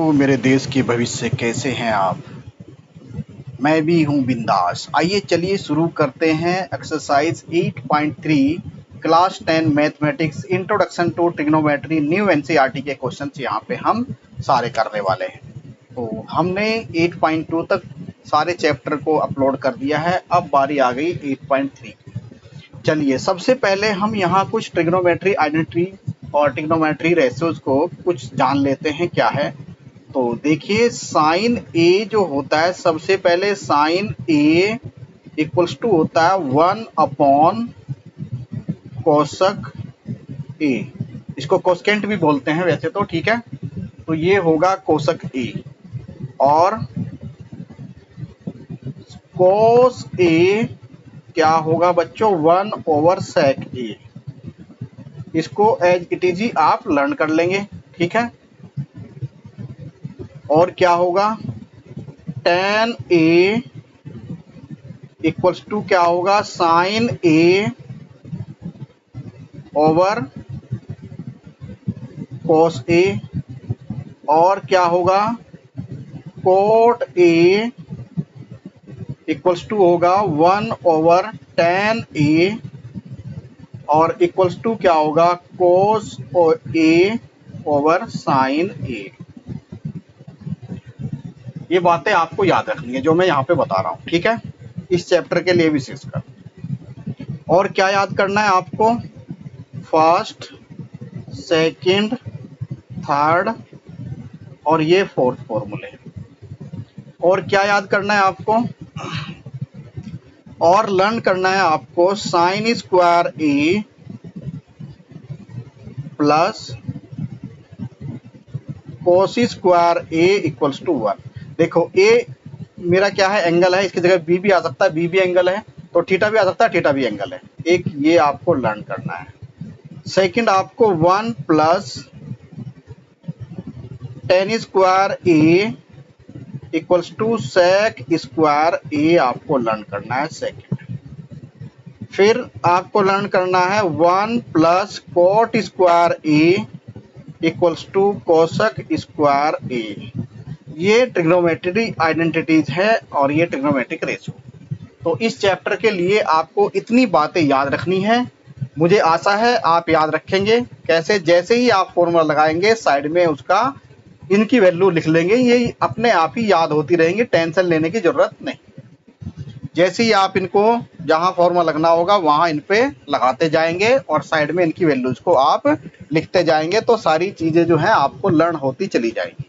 हो मेरे देश के भविष्य, कैसे हैं आप? मैं भी हूँ बिंदास। आइए चलिए शुरू करते हैं exercise 8.3 class 10 mathematics introduction to trigonometry new NCERT के क्वेश्चंस यहाँ पे हम सारे करने वाले हैं। तो हमने 8.2 तक सारे चैप्टर को अपलोड कर दिया है, अब बारी आ गई 8.3 की। चलिए सबसे पहले हम यहाँ कुछ ट्रिग्नोमेट्री आइडेंटिटी और ट्रिग्नोमेट्री रेशियोज को कुछ जान लेते हैं क्या है। तो देखिए साइन ए जो होता है, सबसे पहले साइन ए इक्वल्स टू होता है 1 अपॉन कोसक ए। इसको कोसेकेंट भी बोलते हैं वैसे तो, ठीक है। तो ये होगा कोसक ए और कोस ए क्या होगा बच्चों, 1 ओवर सेक ए। इसको एज इट इज ही आप लर्न कर लेंगे, ठीक है। और क्या होगा, tan ए इक्वल्स टू क्या होगा, साइन ए ओवर कोस ए। और क्या होगा, कोट ए इक्वल्स टू होगा 1 ओवर tan ए और इक्वल्स टू क्या होगा, कोस ए ओवर साइन ए। ये बातें आपको याद रखनी है जो मैं यहाँ पे बता रहा हूँ, ठीक है, इस चैप्टर के लिए विशेषकर। और क्या याद करना है आपको, फर्स्ट, सेकंड, थर्ड और ये फोर्थ फॉर्मूले। और क्या याद करना है आपको, और लर्न करना है आपको sine square A plus cos square A equals to 1। देखो ए मेरा क्या है, एंगल है, इसकी जगह बी भी आ सकता है, बी भी एंगल है, तो थीटा भी आ सकता है, थीटा भी एंगल है। एक ये आपको लर्न करना है। सेकंड आपको 1 plus tan square A equals to sec square A आपको लर्न करना है सेकंड। फिर आपको लर्न करना है 1 plus cot square A equals to cosec square A. ये ट्रिग्नोमेट्री आइडेंटिटीज है और ये ट्रिग्नोमेट्रिक रेशियो। तो इस चैप्टर के लिए आपको इतनी बातें याद रखनी है। मुझे आशा है आप याद रखेंगे। कैसे, जैसे ही आप फॉर्मूला लगाएंगे साइड में उसका इनकी वैल्यू लिख लेंगे, ये अपने आप ही याद होती रहेंगी, टेंशन लेने की जरूरत नहीं। जैसे ही आप इनको जहां फॉर्मूला लगना होगा वहां इन पे लगाते जाएंगे और साइड में इनकी वैल्यूज को आप लिखते जाएंगे, तो सारी चीजें जो है आपको लर्न होती चली जाएंगी।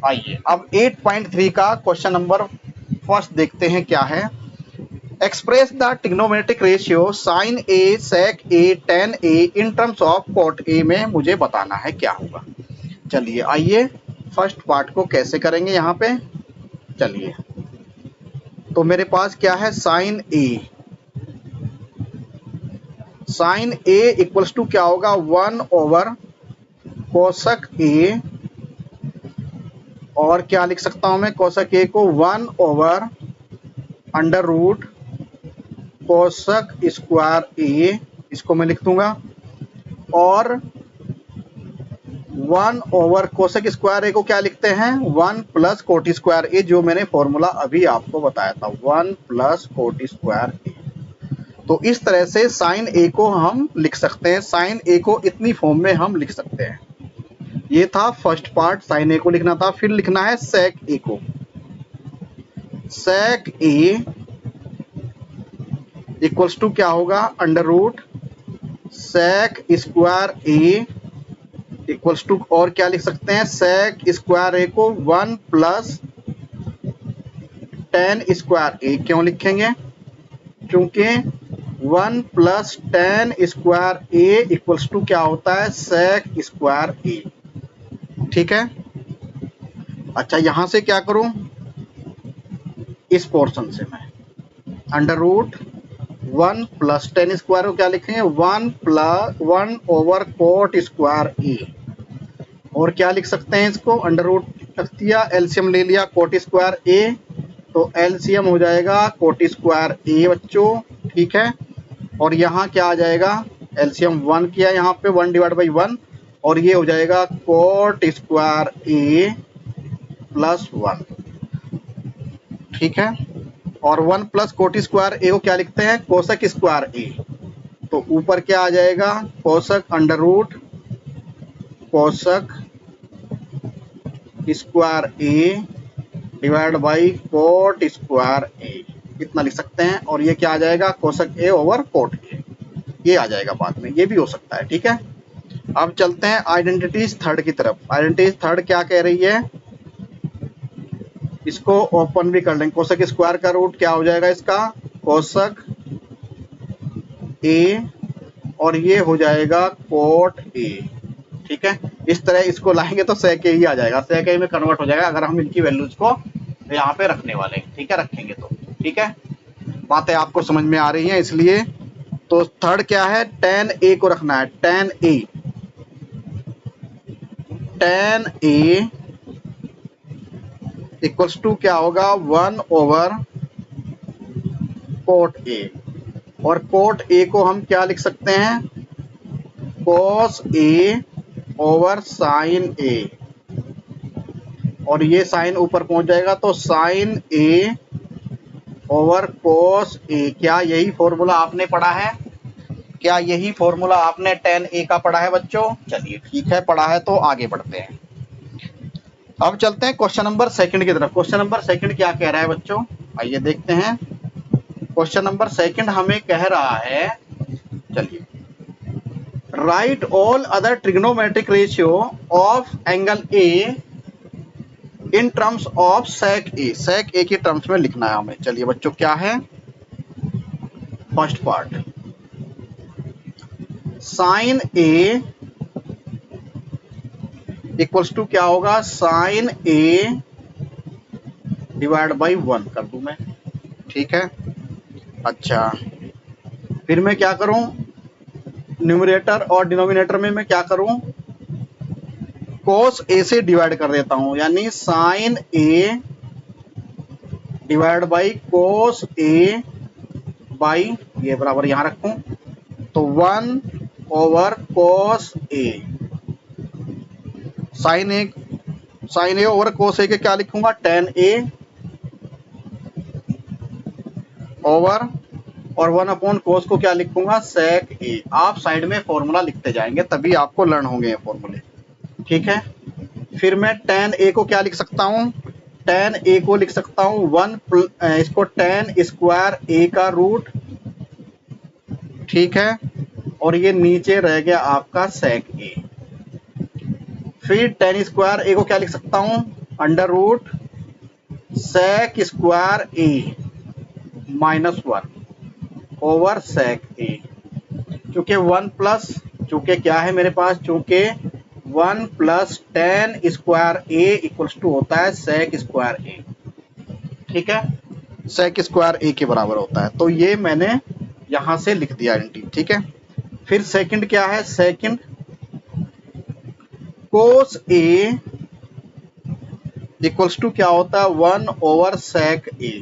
आइए अब 8.3 का क्वेश्चन नंबर फर्स्ट देखते हैं क्या है। Express the trigonometric ratio sine A sec A tan A in terms of cot A में मुझे बताना है क्या होगा। चलिए आइए फर्स्ट पार्ट को कैसे करेंगे यहाँ पे। चलिए तो मेरे पास क्या है, साइन ए इक्वल्स टू क्या होगा, 1 ओवर कोसक ए। और क्या लिख सकता हूं मैं, कोसक ए को 1 over under root cosec square ए, इसको मैं लिख दूंगा। और 1 ओवर कोसक स्क्वायर ए को क्या लिखते हैं, 1 प्लस कोट स्क्वायर ए, जो मैंने फॉर्मूला अभी आपको बताया था, 1 प्लस कोट स्क्वायर ए। तो इस तरह से साइन ए को हम लिख सकते हैं, साइन ए को इतनी फॉर्म में हम लिख सकते हैं। ये था फर्स्ट पार्ट, साइन ए को लिखना था। फिर लिखना है सेक ए को। सेक ए इक्वल्स टू क्या होगा, under root sec square A equals to, और क्या लिख सकते हैं, सेक स्क्वायर ए को 1 प्लस tan स्क्वायर ए। क्यों लिखेंगे, क्योंकि 1 plus tan square A equals to क्या होता है, सेक स्क्वायर ए, ठीक है। अच्छा यहां से क्या करूं, इस पोर्शन से मैं under root 1 plus tan square को क्या लिखेंगे, 1 ओवर कोट स्क्वायर ए। और क्या लिख सकते हैं, इसको अंडर रूट रख दिया, एलसीएम ले लिया कोट स्क्वायर ए, तो एलसीएम हो जाएगा कोट स्क्वायर ए बच्चों, ठीक है। और यहाँ क्या आ जाएगा, एलसीएम 1 किया यहाँ पे, 1 डिवाइड बाई 1, और ये हो जाएगा कोट स्क्वायर ए प्लस 1, ठीक है। और 1 प्लस कोट स्क्वायर ए को क्या लिखते हैं, कोसक स्क्वायर ए। तो ऊपर क्या आ जाएगा, cosec under root cosec square A divide by cot square A, इतना लिख सकते हैं। और ये क्या आ जाएगा, कोसक ए ओवर कोट ए, ये आ जाएगा बाद में, ये भी हो सकता है, ठीक है। अब चलते हैं आइडेंटिटीज थर्ड की तरफ। आइडेंटिटीज थर्ड क्या कह रही है, इसको ओपन भी कर लेंगे। कोसक स्क्वायर का रूट क्या हो जाएगा इसका, कोसक ए, और ये हो जाएगा कोट ए, ठीक है। इस तरह इसको लाएंगे तो sec a ही आ जाएगा, sec a में कन्वर्ट हो जाएगा अगर हम इनकी वैल्यूज को यहाँ पे रखने वाले हैं, ठीक है, रखेंगे तो, ठीक है। बातें आपको समझ में आ रही हैं, इसलिए तो थर्ड क्या है, tan a को रखना है, tan a इक्वल्स टू क्या होगा, 1 ओवर कोट a, और कोट a को हम क्या लिख सकते हैं, cos a over sine a, और ये साइन ऊपर पहुंच जाएगा तो sine a over cos a। क्या यही फॉर्मूला आपने पढ़ा है, क्या यही फॉर्मूला आपने tan a का पढ़ा है बच्चों? चलिए ठीक है, पढ़ा है तो आगे बढ़ते हैं। अब चलते हैं क्वेश्चन नंबर सेकंड की तरफ। क्वेश्चन नंबर सेकंड क्या कह रहा है बच्चों, आइए देखते हैं। क्वेश्चन नंबर सेकंड हमें कह रहा है, चलिए, write all other trigonometric ratio of angle A in terms of sec a, sec a की टर्म्स में लिखना है हमें। चलिए बच्चों, क्या है, first part, sine a equals to क्या होगा, साइन a डिवाइड बाई 1 कर दूं मैं, ठीक है। अच्छा, फिर मैं क्या करूं, न्यूमरेटर और डिनोमिनेटर में मैं क्या करूं, cos a से डिवाइड कर देता हूं, यानी sine a divide by cos a by, ये बराबर यहां रखूं, तो 1 over cos a, sine a over cos a के क्या लिखूंगा, tan a ओवर, और 1 अपॉन cos को क्या लिखूंगा, sec a। आप साइड में फॉर्मूला लिखते जाएंगे तभी आपको लर्न होंगे ये फॉर्मूले, ठीक है। फिर मैं tan a को क्या लिख सकता हूं, tan a को लिख सकता हूं 1 इसको tan स्क्वायर a का रूट, ठीक है, और ये नीचे रह गया आपका sec a। फिर tan स्क्वायर a को क्या लिख सकता हूं, under root sec square a minus 1 over sec a। चूंकि 1 प्लस, चूंकि क्या है मेरे पास, चूंकि 1 plus tan square a equals to होता है sec स्क्वायर a, ठीक है, sec स्क्वायर a के बराबर होता है। तो ये मैंने यहां से लिख दिया आइडेंटिटी, ठीक है। फिर सेकंड क्या है, second cos a equals to क्या होता है, 1 ओवर sec a,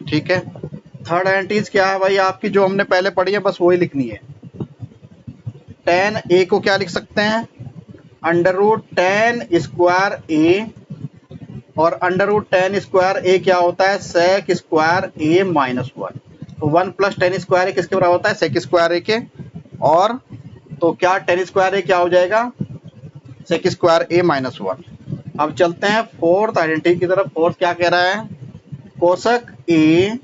ठीक है। थर्ड आइडेंटिटीज क्या है भाई आपकी, जो हमने पहले पढ़ी है बस वही लिखनी है। tan a को क्या लिख सकते हैं, under root tan square a, और under root tan square a क्या होता है, sec स्क्वायर a माइनस 1। तो 1 प्लस tan स्क्वायर a किसके बराबर होता है, sec स्क्वायर a के, और तो क्या tan स्क्वायर a क्या हो जाएगा, sec स्क्वायर a माइनस 1। अब चलते हैं फोर्थ आइडेंटिटी की तरफ। फोर्थ क्या कह रहा है, कोसक a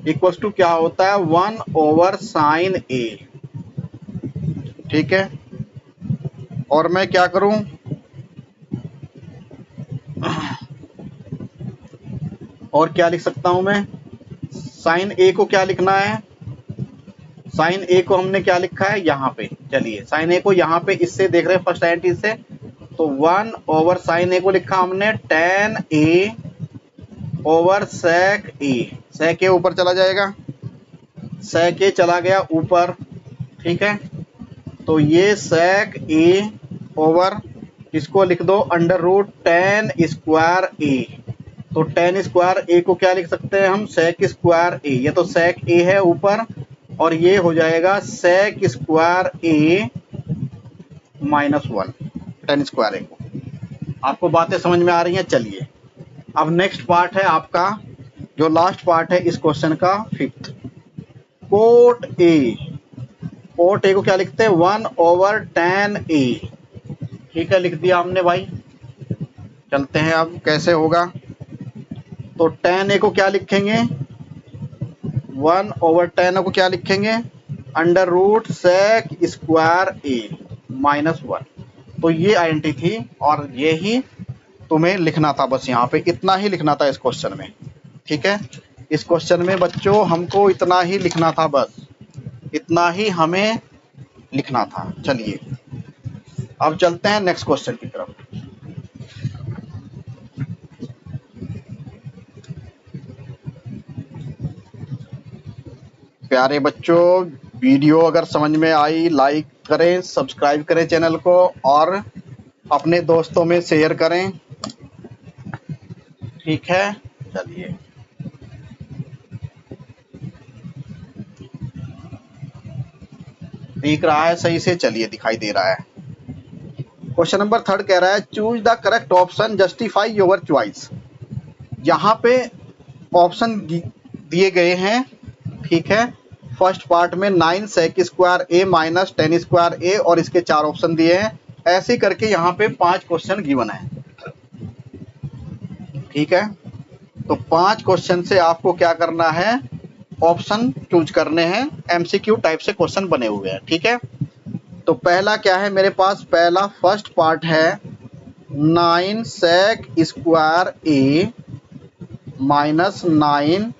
इक्वल्स टू क्या होता है, 1 ओवर साइन a, ठीक है। और मैं क्या करूं, और क्या लिख सकता हूं मैं, साइन a को क्या लिखना है, साइन a को हमने क्या लिखा है यहाँ पे, चलिए साइन a को यहाँ पे इससे देख रहे हैं फर्स्ट आइडेंटिटी से, तो 1 ओवर साइन a को लिखा हमने tan a over sec a, sec a ऊपर चला जाएगा, sec a चला गया ऊपर, ठीक है। तो ये sec a ओवर, इसको लिख दो under root tan square a, तो tan स्क्वायर a को क्या लिख सकते हैं हम, sec स्क्वायर a, ये तो sec a है ऊपर, और ये हो जाएगा sec square a minus 1, tan square A को। आपको बातें समझ में आ रही हैं? चलिए अब नेक्स्ट पार्ट है आपका, जो लास्ट पार्ट है इस क्वेश्चन का, fifth. Cot A, cot A को क्या लिखते हैं? 1/10 ए। ठीक है, लिख दिया हमने भाई। चलते हैं अब कैसे होगा। तो 10 ए को क्या लिखेंगे? 1/10 को क्या लिखेंगे? अंडर रूट सेक स्क्वायर ए -1। तो ये आइडेंटिटी थी और ये ही तुम्हें लिखना था, बस यहाँ पे इतना ही लिखना था इस क्वेश्चन में। ठीक है, इस क्वेश्चन में बच्चों हमको इतना ही लिखना था, बस इतना ही हमें लिखना था। चलिए अब चलते हैं नेक्स्ट क्वेश्चन की तरफ। प्यारे बच्चों, वीडियो अगर समझ में आई लाइक करें, सब्सक्राइब करें चैनल को और अपने दोस्तों में शेयर करें। ठीक है, चलिए दिख रहा है सही से? चलिए दिखाई दे रहा है। क्वेश्चन नंबर 3 कह रहा है choose the correct option, justify your choice. यहाँ पे ऑप्शन दिए गए हैं। ठीक है, फर्स्ट पार्ट में 9 सेक स्क्वायर ए -10 स्क्वायर ए और इसके 4 ऑप्शन दिए हैं। ऐसे करके यहाँ पे 5 क्वेश्चन गिवन है। ठीक है, तो 5 क्वेश्चन से आपको क्या करना है? ऑप्शन चूज करने हैं। एमसीक्यू टाइप से क्वेश्चन बने हुए हैं। ठीक है, तो पहला क्या है मेरे पास? पहला फर्स्ट पार्ट है 9 सेक स्क्वायर ए -9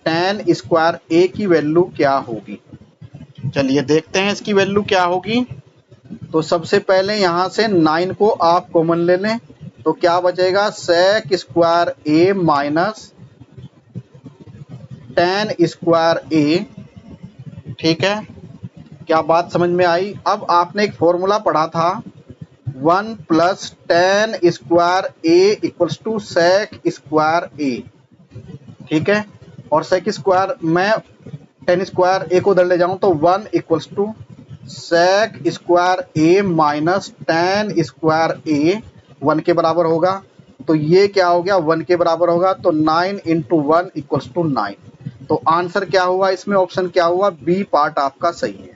10 स्क्वायर ए की वैल्यू क्या होगी? चलिए देखते हैं इसकी वैल्यू क्या होगी। तो सबसे पहले यहाँ से 9 को आप कॉमन ले लें, तो क्या बचेगा? सेक स्क्वायर ए -10 स्क्वायर ए। ठीक है, क्या बात समझ में आई? अब आपने एक फॉर्मूला पढ़ा था, 1 + 10 स्क्वायर ए = सेक स्क्वायर ए। ठीक है, और सेक स्क्वायर में 10 स्क्वायर ए को उधर ले जाऊं तो 1 = सेक स्क्वायर ए -10 स्क्वायर ए 1 के बराबर होगा। तो ये क्या हो गया? 1 के बराबर होगा। तो 9 × 1 = 9। तो आंसर क्या हुआ इसमें? ऑप्शन क्या हुआ? बी पार्ट आपका सही है।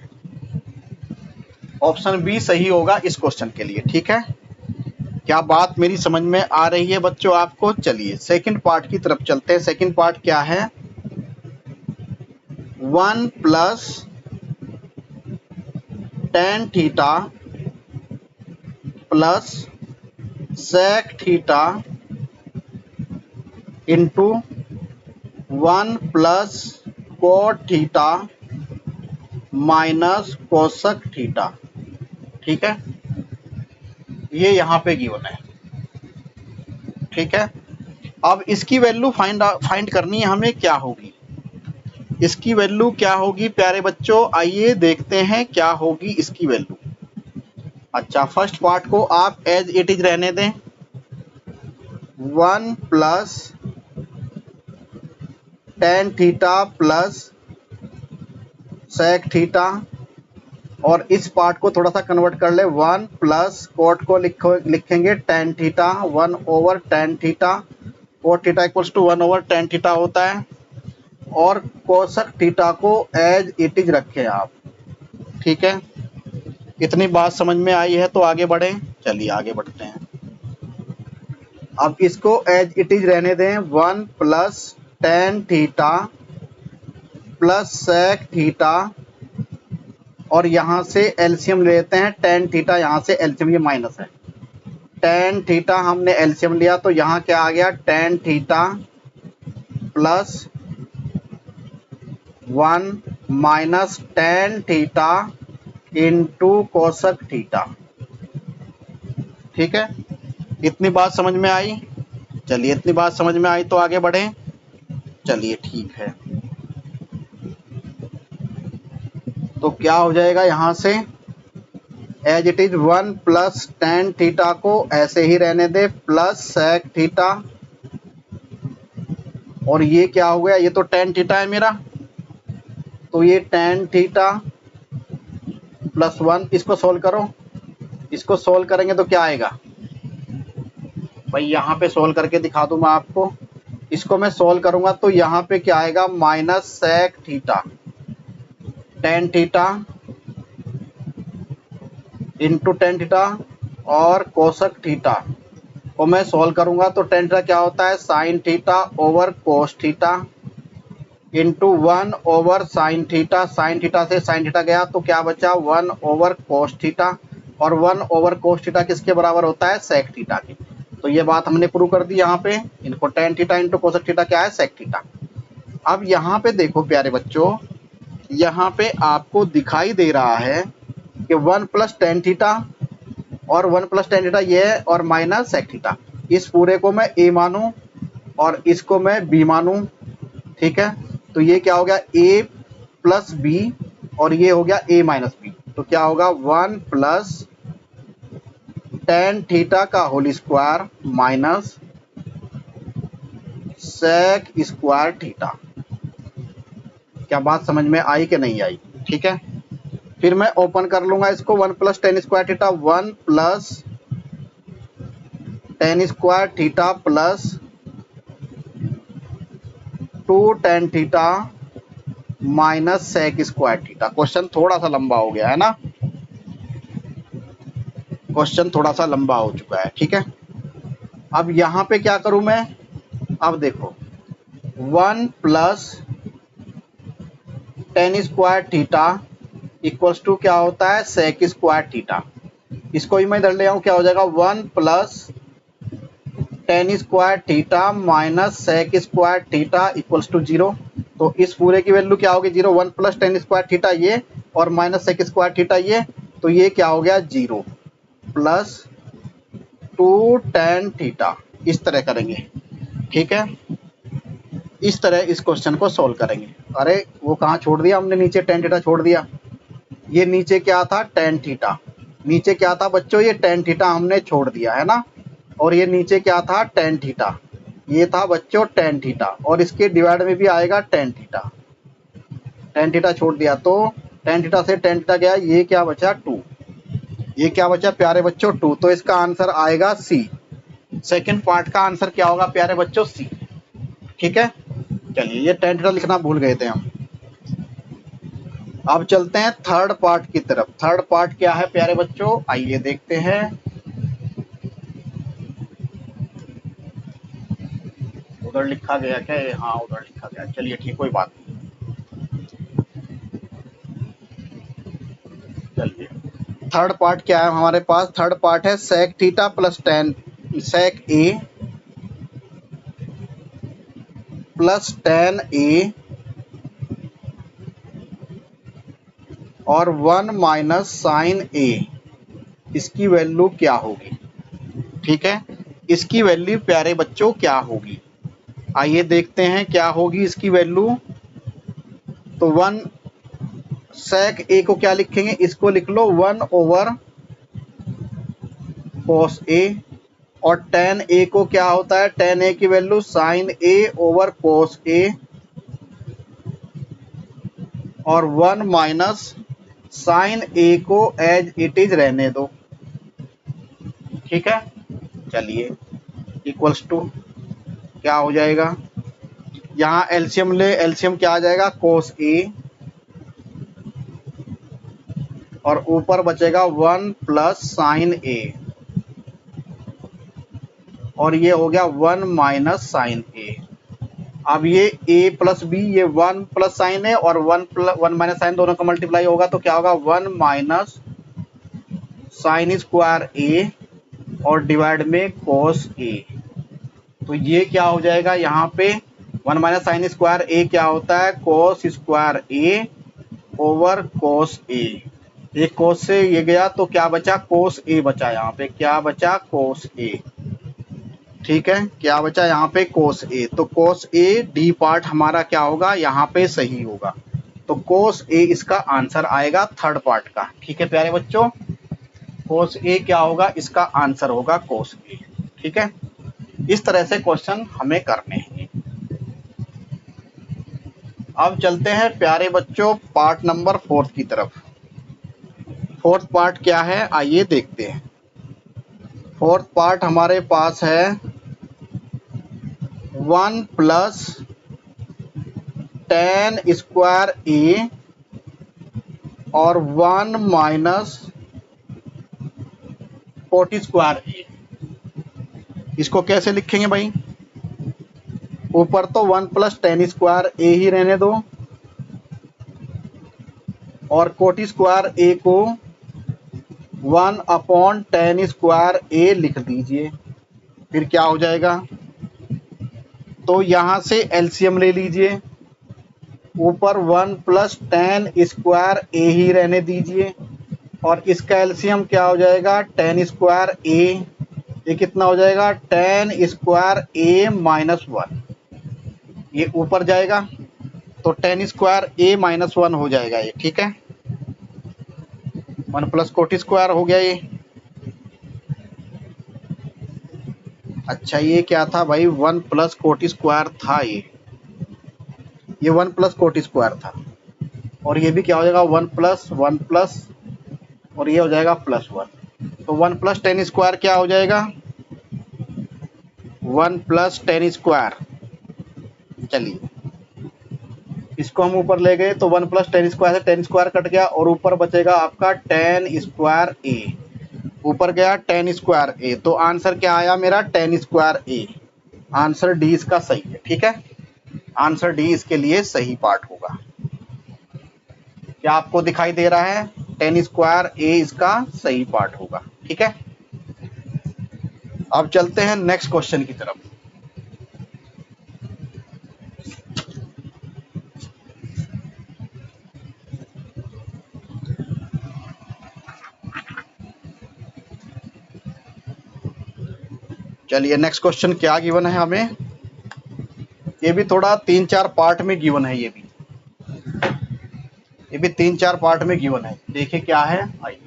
ऑप्शन बी सही होगा इस क्वेश्चन के लिए। ठीक है, क्या बात मेरी समझ में आ रही है बच्चों आपको? चलिए सेकंड पार्ट की तरफ चलते हैं। सेकंड पार्ट क्या है? 1 + tan theta plus sec theta into 1 + cot theta minus cosec theta. ठीक है, ये यहाँ पे गिवन है। ठीक है, अब इसकी वैल्यू फाइंड करनी है हमें। क्या होगी इसकी वैल्यू? क्या होगी प्यारे बच्चों? आइए देखते हैं क्या होगी इसकी वैल्यू। अच्छा, फर्स्ट पार्ट को आप एज इट इज रहने दें। 1 + tan theta plus sec theta, और इस पार्ट को थोड़ा सा कन्वर्ट कर ले। 1 + cot को लिखेंगे tan theta 1/tan theta. cot theta = 1/tan theta होता है। और कोसक थीटा को एज इट इज रखें आप। ठीक है, इतनी बात समझ में आई है तो आगे बढ़ें। चलिए आगे बढ़ते हैं। अब इसको एज इट इज रहने दें। 1 + tan theta plus sec theta, और यहाँ से एलसीएम लेते हैं। tan थीटा यहाँ से एलसीएम, ये माइनस है। tan थीटा हमने एलसीएम लिया तो यहाँ क्या आ गया? tan theta plus 1 minus tan theta into cosec theta. ठीक है, इतनी बात समझ में आई? चलिए इतनी बात समझ में आई तो आगे बढ़ें। चलिए ठीक है, तो क्या हो जाएगा यहाँ से? As it is 1 + tan theta को ऐसे ही रहने दे प्लस sec थीटा, और ये क्या हो गया? ये तो tan थीटा है मेरा, तो ये tan थीटा +1, इसको सोल्व करो। इसको सोल्व करेंगे तो क्या आएगा भाई, यहाँ पे सोल्व करके दिखा दूं मैं आपको। इसको मैं सोल्व करूंगा तो यहाँ पे क्या आएगा, minus sec theta tan theta into tan theta और कोसक थीटा को मैं सोल्व करूंगा तो टेन थीटा क्या होता है, sign theta over cos theta into 1 over sine theta. Sine theta से साइन थीटा गया तो क्या बचा, 1 ओवर कोस थीटा। और 1 ओवर कोस थीटा किसके बराबर होता है, सेक थीटा के। तो ये बात हमने प्रूव कर दी यहाँ पे। इनको ten theta into cosec theta क्या है, सेक थीटा। अब यहाँ पे देखो प्यारे बच्चों, यहाँ पे आपको दिखाई दे रहा है कि 1 प्लस टेन थीटा और 1 प्लस टेन थीटा ये है और माइनस सेक थीटा। इस पूरे को मैं ए मानूं और इसको मैं बी मानूं, ठीक है। तो ये क्या हो गया, ए प्लस बी और ये हो गया ए माइनस बी। तो क्या होगा, 1 प्लस टेन थीटा का whole square minus sec square theta. क्या बात समझ में आई कि नहीं आई, ठीक है। फिर मैं ओपन कर लूंगा इसको, 1 plus tan square theta 1 plus tan square theta plus 2 tan theta minus sec square theta. Question थोड़ा सा लंबा हो गया है ना, क्वेश्चन थोड़ा सा लंबा हो चुका है, ठीक है। अब यहाँ पे क्या करूं मैं, अब देखो 1 plus tan square theta equals to क्या होता है, सेक स्क्वायर थीटा। इसको ही मैं इधर ले आऊं, क्या हो जाएगा, 1 plus tan square theta minus sec square theta equals to 0। तो इस पूरे की वैल्यू क्या होगी, 0। 1 प्लस टेन स्क्वायर थीटा ये और माइनस सेक स्क्वायर थीटा ये, तो ये क्या हो गया, 0 प्लस 2 टेन थीटा। इस तरह करेंगे, ठीक है। इस तरह इस क्वेश्चन को सोल्व करेंगे। अरे वो कहाँ छोड़ दिया हमने, नीचे टेन थीटा छोड़ दिया। ये नीचे क्या था, टेन थीटा। नीचे क्या था बच्चों, ये टेन थीटा हमने छोड़ दिया है ना। और ये नीचे क्या था, टेन थीटा। ये था बच्चों टेन थीटा और इसके डिवाइड में भी आएगा टेन थीटा। टेन थीटा छोड़ दिया तो टेन थीटा से टेन थीटा गया, ये क्या बचा, 2। ये क्या बचा प्यारे बच्चों, 2। तो इसका आंसर आएगा सी। सेकंड पार्ट का आंसर क्या होगा प्यारे बच्चों, सी, ठीक है। चलिए, ये टेन थीटा लिखना भूल गए थे हम। अब चलते हैं थर्ड पार्ट की तरफ। थर्ड पार्ट क्या है प्यारे बच्चों, आइए देखते हैं। उधर लिखा गया क्या, हाँ उधर लिखा गया, चलिए ठीक, कोई बात नहीं। चलिए थर्ड पार्ट क्या है हमारे पास, थर्ड पार्ट है sec theta plus tan sec A plus tan A और 1 माइनस साइन ए। इसकी वैल्यू क्या होगी, ठीक है। इसकी वैल्यू प्यारे बच्चों क्या होगी, आइए देखते हैं क्या होगी इसकी वैल्यू। तो 1 सेक ए को क्या लिखेंगे, इसको लिख लो 1 ओवर कोस ए। और टेन ए को क्या होता है, टेन ए की value sign A over cos ए और 1 माइनस साइन ए को एज इट इज रहने दो, ठीक है। चलिए इक्वल्स टू क्या हो जाएगा, यहाँ एलसीएम ले, एलसीएम क्या आ जाएगा, कोस ए और ऊपर बचेगा 1 प्लस साइन ए और ये हो गया 1 माइनस साइन ए। अब ये a प्लस बी, ये 1 प्लस साइन है और 1 माइनस साइन, दोनों का मल्टीप्लाई होगा तो क्या होगा, 1 माइनस साइन स्क्वायर ए और डिवाइड में कोस ए। तो ये क्या हो जाएगा, यहाँ पे 1 माइनस साइन स्क्वायर ए क्या होता है, कोस स्क्वायर ए ओवर कोस ए। एक कोस से ये गया तो क्या बचा, कोस ए बचा। यहाँ पे क्या बचा, कोस ए, ठीक है। क्या बचा यहाँ पे, कोस ए। तो कोस ए डी पार्ट हमारा क्या होगा, यहाँ पे सही होगा। तो कोस ए इसका आंसर आएगा थर्ड पार्ट का, ठीक है प्यारे बच्चों। कोस ए क्या होगा, इसका आंसर होगा कोस ए, ठीक है। इस तरह से क्वेश्चन हमें करने हैं। अब चलते हैं प्यारे बच्चों पार्ट नंबर 4 की तरफ। फोर्थ पार्ट क्या है आइए देखते हैं। फोर्थ पार्ट हमारे पास है 1 प्लस टेन स्क्वायर ए और 1 माइनस कोट स्क्वायर ए। इसको कैसे लिखेंगे भाई? ऊपर तो 1 प्लस टेन स्क्वायर ए ही रहने दो और कोट स्क्वायर ए को 1 अपॉन टेन स्क्वायर ए लिख दीजिए। फिर क्या हो जाएगा? तो यहां से एलसीएम ले लीजिए। ऊपर 1 प्लस टेन स्क्वायर ए ही रहने दीजिए और इसका एलसीएम क्या हो जाएगा? Ten square A. ये कितना हो जाएगा? टेन स्क्वायर ए माइनस 1। ये ऊपर जाएगा तो टेन स्क्वायर ए माइनस 1 हो जाएगा ये, ठीक है। 1 प्लस कोट स्क्वायर हो गया ये। अच्छा ये क्या था भाई? 1 प्लस कोट स्क्वायर था ये 1 प्लस कोट स्क्वायर था और ये भी क्या हो जाएगा? 1 प्लस और ये हो जाएगा प्लस 1। तो 1 प्लस टेन स्क्वायर क्या हो जाएगा? 1 प्लस टेन स्क्वायर। चलिए इसको हम ऊपर ले गए तो 1 प्लस टेन स्क्वायर से टेन स्क्वायर कट गया और ऊपर बचेगा आपका टेन स्क्वायर ए। ऊपर गया टेन स्क्वायर ए, तो आंसर क्या आया मेरा? टेन स्क्वायर ए। आंसर डी इसका सही है, ठीक है। आंसर डी इसके लिए सही पार्ट होगा। क्या आपको दिखाई दे रहा है? टेन स्क्वायर ए इसका सही पार्ट होगा, ठीक है। अब चलते हैं नेक्स्ट क्वेश्चन की तरफ। चलिए नेक्स्ट क्वेश्चन क्या गिवन है हमें? ये भी थोड़ा 3-4 पार्ट में गिवन है। ये भी 3-4 पार्ट में गिवन है। देखिए क्या है, आइए।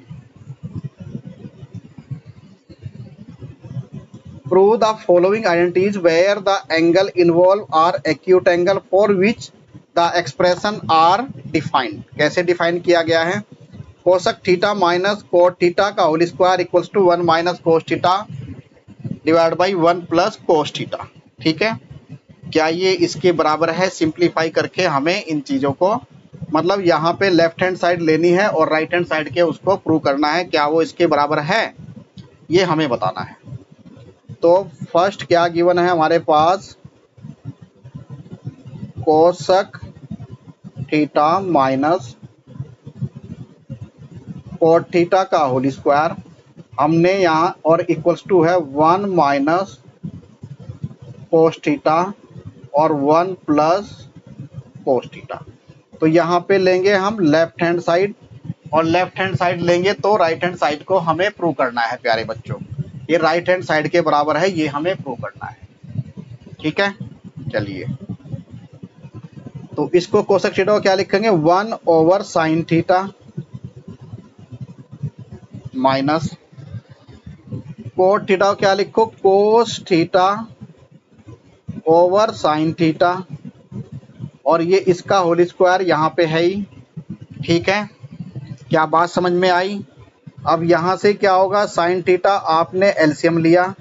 Prove the following identities where the angle involved are acute angle for which the expression are defined। कैसे डिफाइन किया गया है? Cosec theta minus cot theta का whole square equals to 1 minus cos theta divide by 1 plus cos theta, ठीक है। क्या ये इसके बराबर है? सिंप्लीफाई करके हमें इन चीज़ों को, मतलब यहाँ पे लेफ्ट हैंड साइड लेनी है और राइट हैंड साइड के उसको प्रूव करना है क्या वो इसके बराबर है, ये हमें बताना है। तो फर्स्ट क्या गिवन है हमारे पास? कोसक थीटा माइनस कोट थीटा का होल स्क्वायर हमने यहाँ और इक्वल्स टू है 1 माइनस कोस थीटा और 1 प्लस कोस थीटा। तो यहाँ पे लेंगे हम लेफ्ट हैंड साइड और लेफ्ट हैंड साइड लेंगे तो राइट हैंड साइड को हमें प्रूव करना है प्यारे बच्चों। ये राइट हैंड साइड के बराबर है, ये हमें प्रूव करना है, ठीक है। चलिए तो इसको कोसक थीटा को क्या लिखेंगे? 1 over sine theta minus cot theta को क्या लिखो? कोस थीटा ओवर साइन थीटा और ये इसका होल स्क्वायर यहाँ पे है ही, ठीक है। क्या बात समझ में आई? अब यहाँ से क्या होगा? साइन थीटा आपने एलसीएम लिया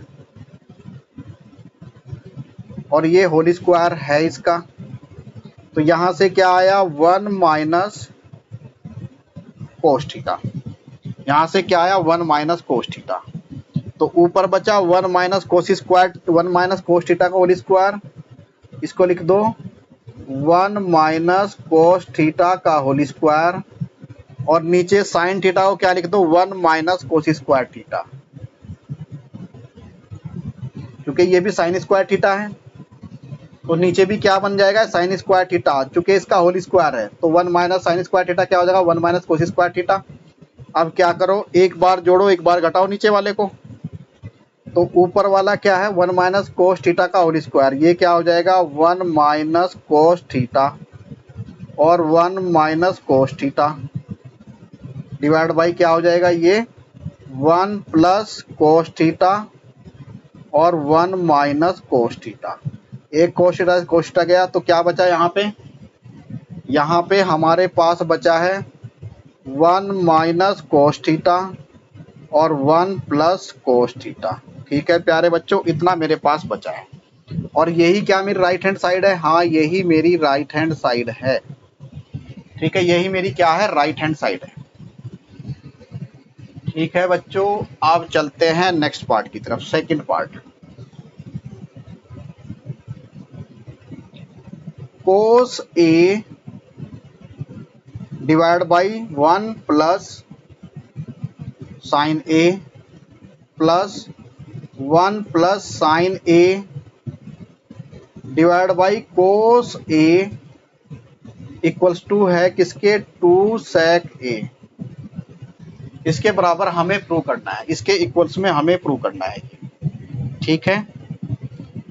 और ये होल स्क्वायर है इसका, तो यहाँ से क्या आया? 1 माइनस कोस थीटा। यहाँ से क्या आया? 1 माइनस कोस थीटा। तो ऊपर बचा 1 minus cos square, 1 minus cos theta का होल स्क्वायर, इसको लिख दो 1 माइनस कोस थीटा का होल स्क्वायर और नीचे साइन थीटा को क्या लिख दो? 1 माइनस कोस स्क्वायर थीटा, क्योंकि ये भी साइन स्क्वायर थीटा है तो नीचे भी क्या बन जाएगा? Sign square theta. चूंकि इसका होल स्क्वायर है तो 1 माइनस साइन स्क्वायर थीटा क्या हो जाएगा? 1 माइनस कोस स्क्वायर थीटा। अब क्या करो? एक बार जोड़ो एक बार घटाओ नीचे वाले को, तो ऊपर वाला क्या है? 1 माइनस कोस थीटा का होल स्क्वायर, ये क्या हो जाएगा? 1 माइनस कोस थीटा और 1 minus cos theta divide by क्या हो जाएगा? ये 1 प्लस कोस थीटा और 1 माइनस कोस थीटा। एक कोस थीटा गया तो क्या बचा यहाँ पे? यहाँ पे हमारे पास बचा है 1 माइनस कोस थीटा और 1 प्लस कोस थीटा। ठीक है प्यारे बच्चों, इतना मेरे पास बचा है। और यही क्या मेरी राइट हैंड साइड है? हाँ, यही मेरी राइट हैंड साइड है। ठीक है, यही मेरी क्या है? राइट हैंड साइड है। ठीक है बच्चों, अब चलते हैं नेक्स्ट पार्ट की तरफ, second part. Cos A divide by 1 plus sine A plus 1 plus sine A divide by cos A equals to है किसके? 2 सेक ए। इसके बराबर हमें प्रूव करना है, इसके इक्वल्स में हमें प्रूव करना है ये। ठीक है,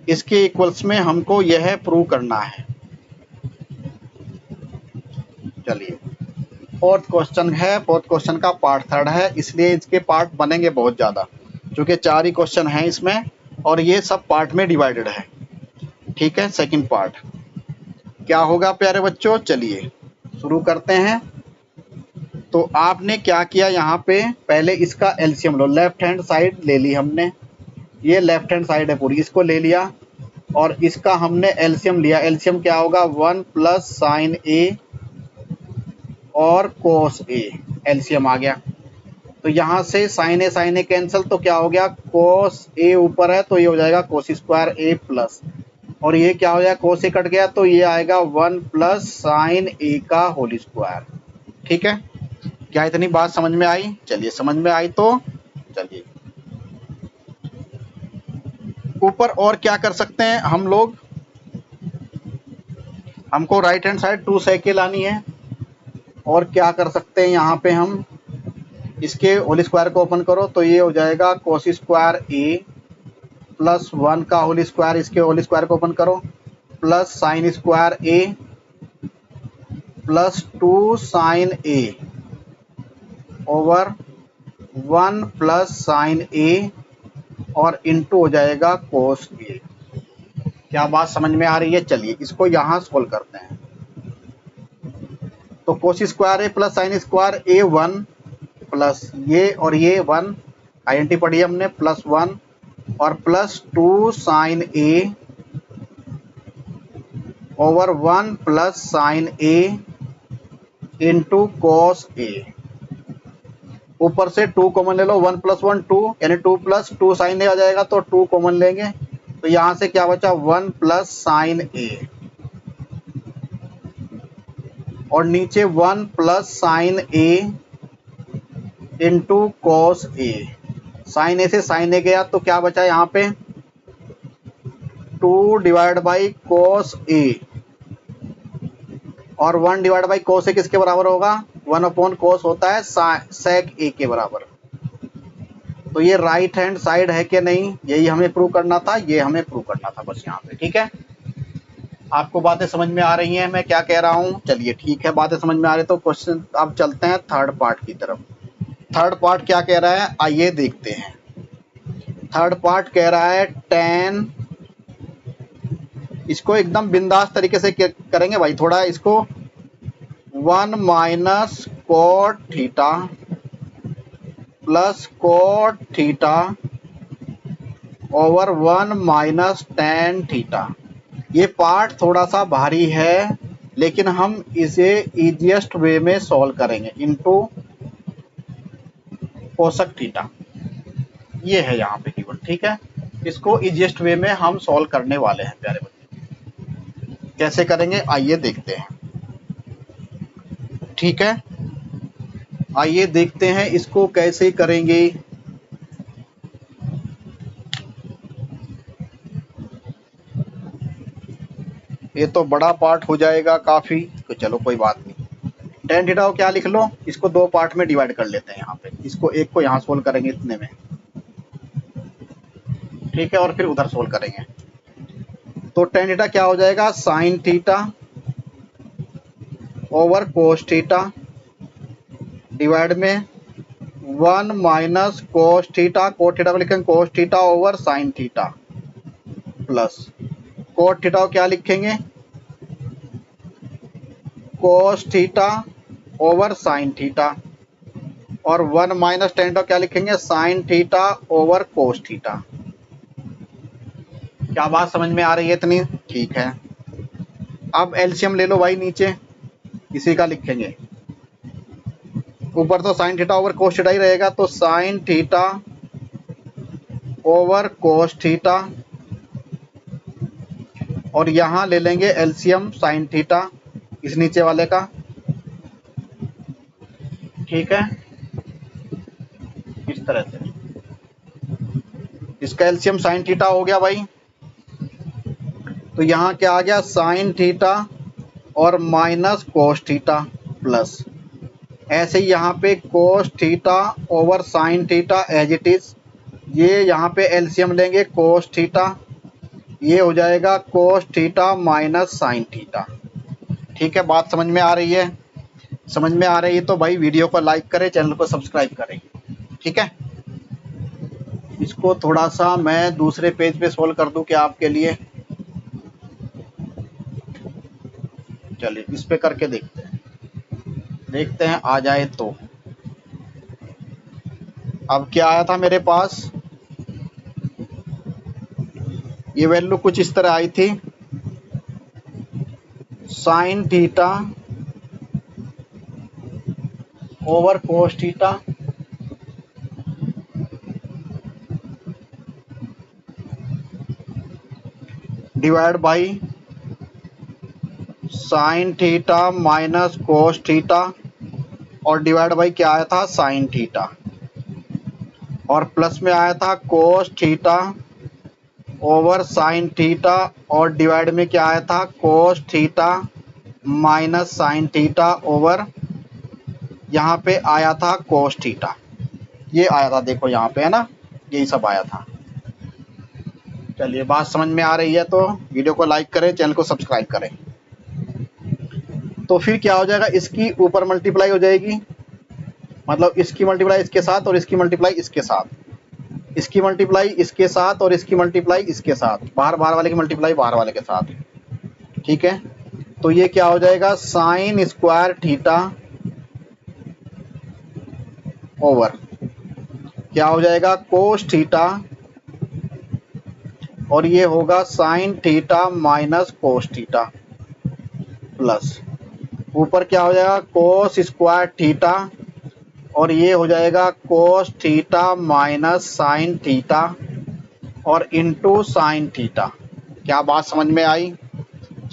इसके इक्वल्स में हमको यह प्रूव करना है। चलिए, फोर्थ क्वेश्चन है, फोर्थ क्वेश्चन का पार्ट थर्ड है, इसलिए इसके पार्ट बनेंगे बहुत ज़्यादा, क्योंकि 4 ही क्वेश्चन हैं इसमें और ये सब पार्ट में डिवाइडेड है। ठीक है, सेकंड पार्ट क्या होगा प्यारे बच्चों? चलिए शुरू करते हैं। तो आपने क्या किया, यहाँ पे पहले इसका एलसीएम लो। लेफ्ट हैंड साइड ले ली हमने, ये लेफ्ट हैंड साइड है पूरी, इसको ले लिया और इसका हमने एलसीएम लिया। एलसीएम क्या होगा? 1 प्लस साइन ए और कोस ए, एलसीएम आ गया। तो यहाँ से साइन ए कैंसिल, तो क्या हो गया? कोस ए ऊपर है तो ये हो जाएगा कोस स्क्वायर ए प्लस, और ये क्या हो जाएगा? कोस ए कट गया तो ये आएगा 1 प्लस साइन ए का होल स्क्वायर। ठीक है, क्या इतनी बात समझ में आई? चलिए, समझ में आई तो चलिए ऊपर और क्या कर सकते हैं हम लोग। हमको राइट हैंड साइड 2 सेक के लानी है, और क्या कर सकते हैं यहाँ पे हम, इसके होल स्क्वायर को ओपन करो तो ये हो जाएगा कोस स्क्वायर ए प्लस 1 का होल स्क्वायर, इसके होल स्क्वायर को ओपन करो, plus sign square A plus 2 sign A over 1 plus sine A और इंटू हो जाएगा कोस ए। क्या बात समझ में आ रही है? चलिए इसको यहाँ सोल्व करते हैं। तो कोस square A plus sign square A 1 plus ये और ये 1 आईएनटी पढ़ी हमने, प्लस 1 और plus 2 sign A over 1 plus sine A into cos ए। ऊपर से 2 कॉमन ले लो, 1 प्लस 1 2, यानी 2 प्लस 2 साइन ए आ जाएगा तो 2 कॉमन लेंगे, तो यहाँ से क्या बचा? 1 प्लस साइन ए और नीचे 1 plus sine A into cos A. Sign A से साइन ए गया तो क्या बचा यहाँ पे? 2 डिवाइड बाई कोस ए, और 1 डिवाइड बाई कोस ए किसके बराबर होगा? 1 अपॉन कोस होता है सेक ए के बराबर। तो ये राइट हैंड साइड है कि नहीं, यही हमें प्रूव करना था, ये हमें प्रूव करना था बस यहाँ पे। ठीक है, आपको बातें समझ में आ रही हैं मैं क्या कह रहा हूँ? चलिए ठीक है, बातें समझ में आ रही तो क्वेश्चन अब चलते हैं थर्ड पार्ट की तरफ। थर्ड पार्ट क्या कह रहा है, आइए देखते हैं। थर्ड पार्ट कह रहा है tan, इसको एकदम बिंदास तरीके से करेंगे भाई, थोड़ा इसको 1 minus cot theta plus cot theta over 1 minus tan theta. ये पार्ट थोड़ा सा भारी है, लेकिन हम इसे इजीएस्ट वे में सॉल्व करेंगे, इनटू कोसेक थीटा। ये है यहाँ पे केवल। ठीक है, इसको इजीएस्ट वे में हम सॉल्व करने वाले हैं प्यारे बच्चे। कैसे करेंगे आइए देखते हैं। ठीक है, आइए देखते हैं इसको कैसे करेंगे। ये तो बड़ा पार्ट हो जाएगा काफी, तो चलो कोई बात नहीं। tan थीटा को क्या लिख लो, इसको 2 पार्ट में डिवाइड कर लेते हैं यहाँ पे, इसको एक को यहाँ सोल्व करेंगे इतने में। ठीक है, और फिर उधर सोल्व करेंगे। तो tan थीटा क्या हो जाएगा? Sign theta over cos theta divide में 1 minus cos theta, cot theta को लिखेंगे कोस theta over sine theta, plus cot theta को क्या लिखेंगे? कोस थीटा ओवर साइन थीटा, और 1 माइनस टेन थीटा क्या लिखेंगे, sign theta over cos theta. क्या बात समझ में आ रही है इतनी? ठीक है। अब एलसीएम ले लो भाई, नीचे इसी का लिखेंगे। ऊपर तो sine theta over cos theta ही रहेगा, तो sine theta over cos theta, और यहां ले लेंगे एलसीएम साइन थीटा इस नीचे वाले का। ठीक है, इस तरह से इसका एलसीएम साइन थीटा हो गया भाई। तो यहाँ क्या आ गया, साइन थीटा और माइनस कोस थीटा प्लस, ऐसे ही यहाँ पे cos theta over sine theta as it is. ये यहाँ पे एलसीएम लेंगे कोस थीटा, ये हो जाएगा cos theta minus sine theta. ठीक है, बात समझ में आ रही है? समझ में आ रही है तो भाई वीडियो को लाइक करें, चैनल को सब्सक्राइब करें। ठीक है, इसको थोड़ा सा मैं दूसरे पेज पे सोल्व कर दूं क्या आपके लिए? चलिए इस पे करके देखते हैं आ जाए तो। अब क्या आया था मेरे पास, ये वैल्यू कुछ इस तरह आई थी, sign theta over cos theta divide by sign theta minus cos theta, और डिवाइड बाई क्या आया था, साइन थीटा, और प्लस में आया था कोस थीटा ओवर साइन थीटा, और डिवाइड में क्या आया था, cos theta minus sign theta over यहाँ पे आया था कोस थीटा। ये आया था, देखो यहाँ पे है ना, यही सब आया था। चलिए बात समझ में आ रही है तो वीडियो को लाइक करें, चैनल को सब्सक्राइब करें। तो फिर क्या हो जाएगा, इसकी ऊपर मल्टीप्लाई हो जाएगी, मतलब इसकी मल्टीप्लाई इसके साथ और इसकी मल्टीप्लाई इसके साथ, इसकी मल्टीप्लाई इसके साथ और इसकी मल्टीप्लाई इसके साथ, बाहर बाहर वाले की मल्टीप्लाई बाहर वाले के साथ। ठीक है, तो ये क्या हो जाएगा, साइन स्क्वायर थीटा ओवर क्या हो जाएगा, कोस थीटा, और ये होगा sign theta minus cos theta plus, ऊपर क्या हो जाएगा, कोस स्क्वायर थीटा, और ये हो जाएगा cos theta minus sign theta, और इनटू साइन थीटा। क्या बात समझ में आई?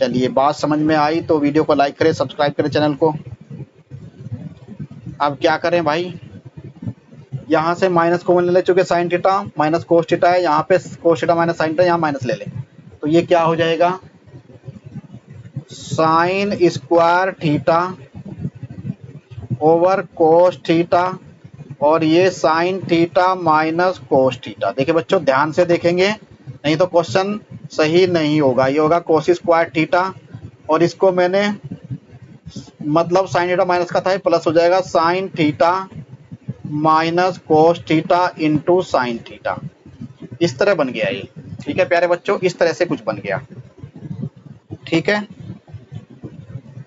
चलिए बात समझ में आई तो वीडियो को लाइक करें, सब्सक्राइब करें चैनल को। अब क्या करें भाई, यहाँ से माइनस कॉमन ले लें, चूंकि sign theta minus cos theta है, यहाँ पे cos theta minus sine theta, यहाँ माइनस ले लें, तो ये क्या हो जाएगा, sign square theta over cos theta, और ये sine theta minus cos theta. देखिए बच्चों ध्यान से देखेंगे, नहीं तो क्वेश्चन सही नहीं होगा। ये होगा कोस स्क्वायर थीटा, और इसको मैंने मतलब साइन थीटा माइनस का था, प्लस हो जाएगा sign theta minus cos theta into sine theta. इस तरह बन गया ये। ठीक है प्यारे बच्चों, इस तरह से कुछ बन गया। ठीक है,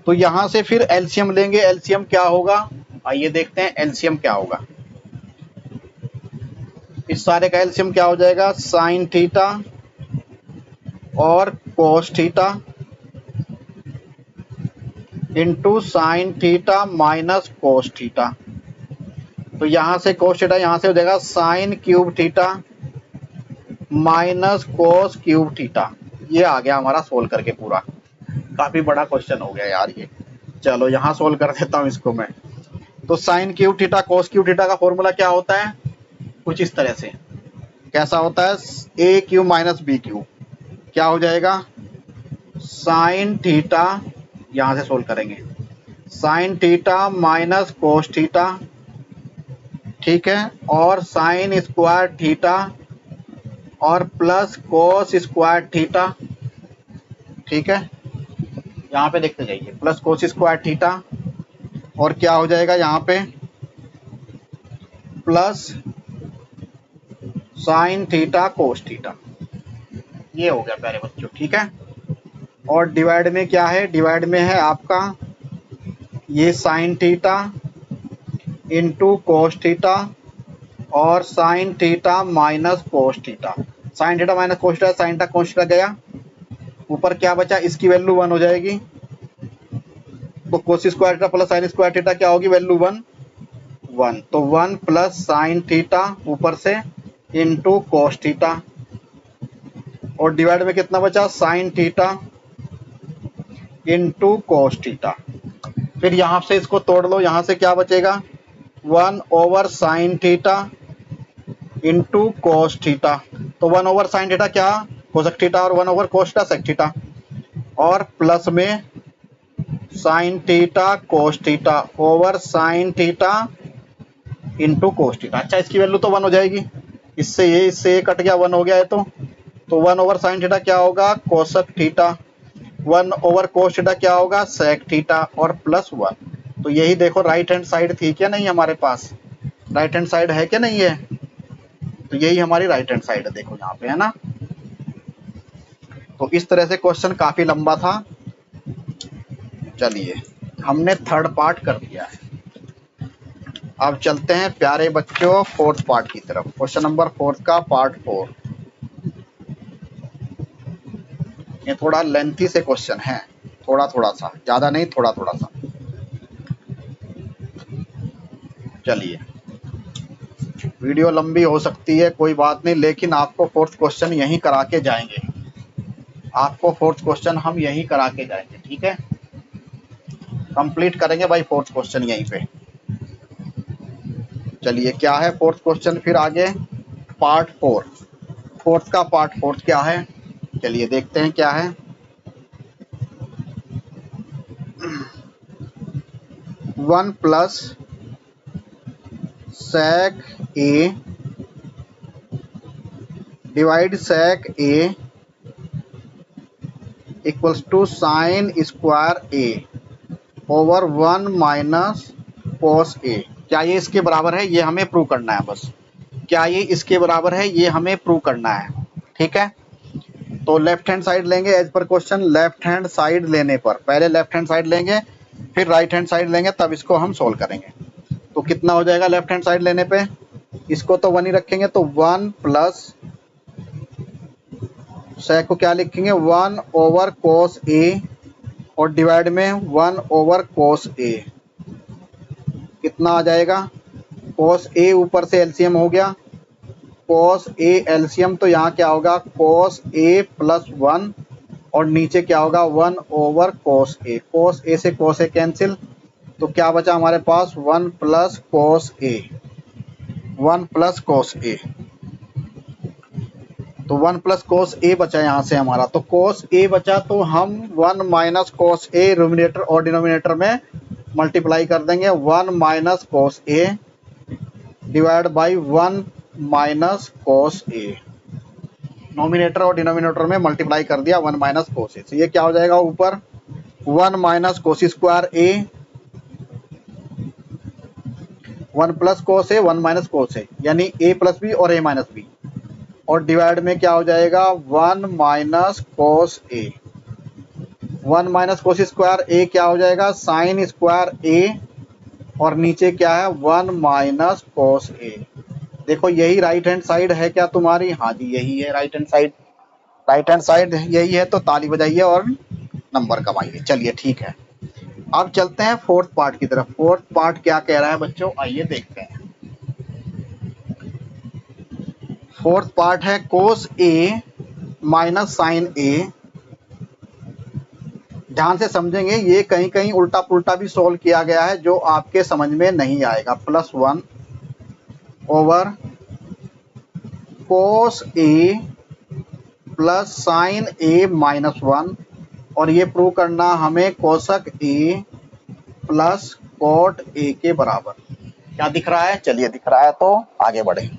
तो यहां से फिर एलसीएम लेंगे। एलसीएम क्या होगा, आइए देखते हैं एलसीएम क्या होगा। इस सारे का एलसीएम क्या हो जाएगा, साइन थीटा और cos theta into sine theta minus cos theta. तो यहां से कोस थीटा यहां से हो जाएगा sine cube theta minus cos cube theta. ये आ गया हमारा सोल्व करके पूरा। काफी बड़ा क्वेश्चन हो गया यार ये। चलो यहाँ सोल्व कर देता हूँ इसको मैं। तो sine cube theta cos cube theta का फॉर्मूला क्या होता है, कुछ इस तरह से। कैसा होता है, ए क्यूब माइनस बी क्यूब। क्या हो जाएगा, साइन थीटा, यहाँ से सोल्व करेंगे, sign theta minus cos theta, ठीक है, और साइन स्क्वायर थीटा और प्लस कोस स्क्वायर थीटा। ठीक है, यहाँ पे देखते जाइए, प्लस कोस स्क्वायर थीटा, और क्या हो जाएगा यहाँ पे, plus sign theta cos theta. ये हो गया प्यारे बच्चों। ठीक है, और डिवाइड में क्या है, डिवाइड में है आपका ये sine theta into cos theta और sine theta minus cos theta. Sine theta minus cos theta, sine theta cos theta गया, ऊपर क्या बचा, इसकी वैल्यू 1 हो जाएगी। तो कोस square theta plus sign square theta क्या होगी, वैल्यू 1 1। तो 1 प्लस साइन थीटा ऊपर से इंटू कोस थीटा, और डिवाइड में कितना बचा, sign theta into cos theta. फिर यहाँ से इसको तोड़ लो, यहाँ से क्या बचेगा, 1 over sine theta into cos theta. तो 1 ओवर साइन थीटा क्या, कोसेक थीटा, और 1 over cos theta sec theta, और प्लस में sine theta cos theta over sine theta into cos theta. अच्छा, इसकी वैल्यू तो 1 हो जाएगी, इससे ये कट गया, 1 हो गया है। तो 1 ओवर साइन थीटा क्या होगा, cosec theta, 1 over cos theta क्या होगा, सेक थीटा, और प्लस 1। तो यही देखो राइट हैंड साइड थी क्या नहीं हमारे पास, राइट हैंड साइड है क्या नहीं है, तो यही हमारी राइट हैंड साइड है, देखो यहाँ पे है ना। तो इस तरह से क्वेश्चन काफी लंबा था। चलिए, हमने थर्ड पार्ट कर दिया है, अब चलते हैं प्यारे बच्चों फोर्थ पार्ट की तरफ। क्वेश्चन नंबर 4 का पार्ट 4। ये थोड़ा लेंथी से क्वेश्चन है, थोड़ा सा, ज्यादा नहीं, थोड़ा सा। चलिए, वीडियो लंबी हो सकती है, कोई बात नहीं, लेकिन आपको फोर्थ क्वेश्चन यहीं करा के जाएंगे, आपको फोर्थ क्वेश्चन हम यहीं करा के जाएंगे, ठीक है। कंप्लीट करेंगे भाई फोर्थ क्वेश्चन यहीं पे। चलिए, क्या है फोर्थ क्वेश्चन फिर आगे, पार्ट 4। फोर्थ का पार्ट 4 क्या है, चलिए देखते हैं क्या है। 1 plus sec A divide sec A equals to sine square A over 1 minus cos A. क्या ये इसके बराबर है, ये हमें प्रूव करना है बस। क्या ये इसके बराबर है, ये हमें प्रूव करना है, ठीक है। तो लेफ्ट हैंड साइड लेंगे as per question. Left hand side लेने पर, पहले लेफ्ट हैंड साइड लेंगे फिर राइट हैंड साइड लेंगे, तब इसको हम सोल्व करेंगे। तो कितना हो जाएगा लेफ्ट हैंड साइड लेने पे, इसको तो 1 ही रखेंगे, तो 1 प्लस सेक को क्या लिखेंगे, 1 ओवर कोस ए, और डिवाइड में 1 ओवर कोस ए। कितना आ जाएगा, कोस ए ऊपर से एलसीएम हो गया, कोस ए एलसीएम, तो यहाँ क्या होगा, कोस ए प्लस 1, और नीचे क्या होगा, 1 ओवर कोस ए। कोस ए से कोस ए कैंसिल, तो क्या बचा हमारे पास, 1 प्लस कोस ए, 1 प्लस कोस ए। तो 1 प्लस कोस ए बचा यहाँ से हमारा, तो कोस ए बचा, तो हम 1 माइनस कोस ए न्यूमरेटर और डिनोमिनेटर में मल्टीप्लाई कर देंगे। 1 minus cos A divide by 1 minus cos A, nominator और डिनोमिनेटर में मल्टीप्लाई कर दिया 1 माइनस कोस ए से। ये क्या हो जाएगा ऊपर, 1 माइनस कोस स्क्वायर ए, 1 प्लस कोस ए 1 माइनस कोस ए, यानी ए प्लस बी और ए माइनस बी, और डिवाइड में क्या हो जाएगा, 1 माइनस कोस ए। 1 माइनस कोस स्क्वायर ए क्या हो जाएगा, साइन स्क्वायर ए, और नीचे क्या है, 1 माइनस कोस ए। देखो यही राइट हैंड साइड है क्या तुम्हारी, हाँ जी यही है right hand side, right hand side यही है, तो ताली बजाइए और नंबर कमाइए। चलिए ठीक है, अब चलते हैं फोर्थ पार्ट की तरफ। फोर्थ पार्ट क्या कह रहा है बच्चों, आइए देखते हैं। फोर्थ पार्ट है कोस ए माइनस साइन ए। ध्यान से समझेंगे, ये कहीं कहीं उल्टा पुल्टा भी सोल्व किया गया है जो आपके समझ में नहीं आएगा। प्लस 1 ओवर कोस ए प्लस साइन ए माइनस 1, और ये प्रूव करना हमें कोसक ए प्लस कोट ए के बराबर। क्या दिख रहा है, चलिए दिख रहा है तो आगे बढ़े।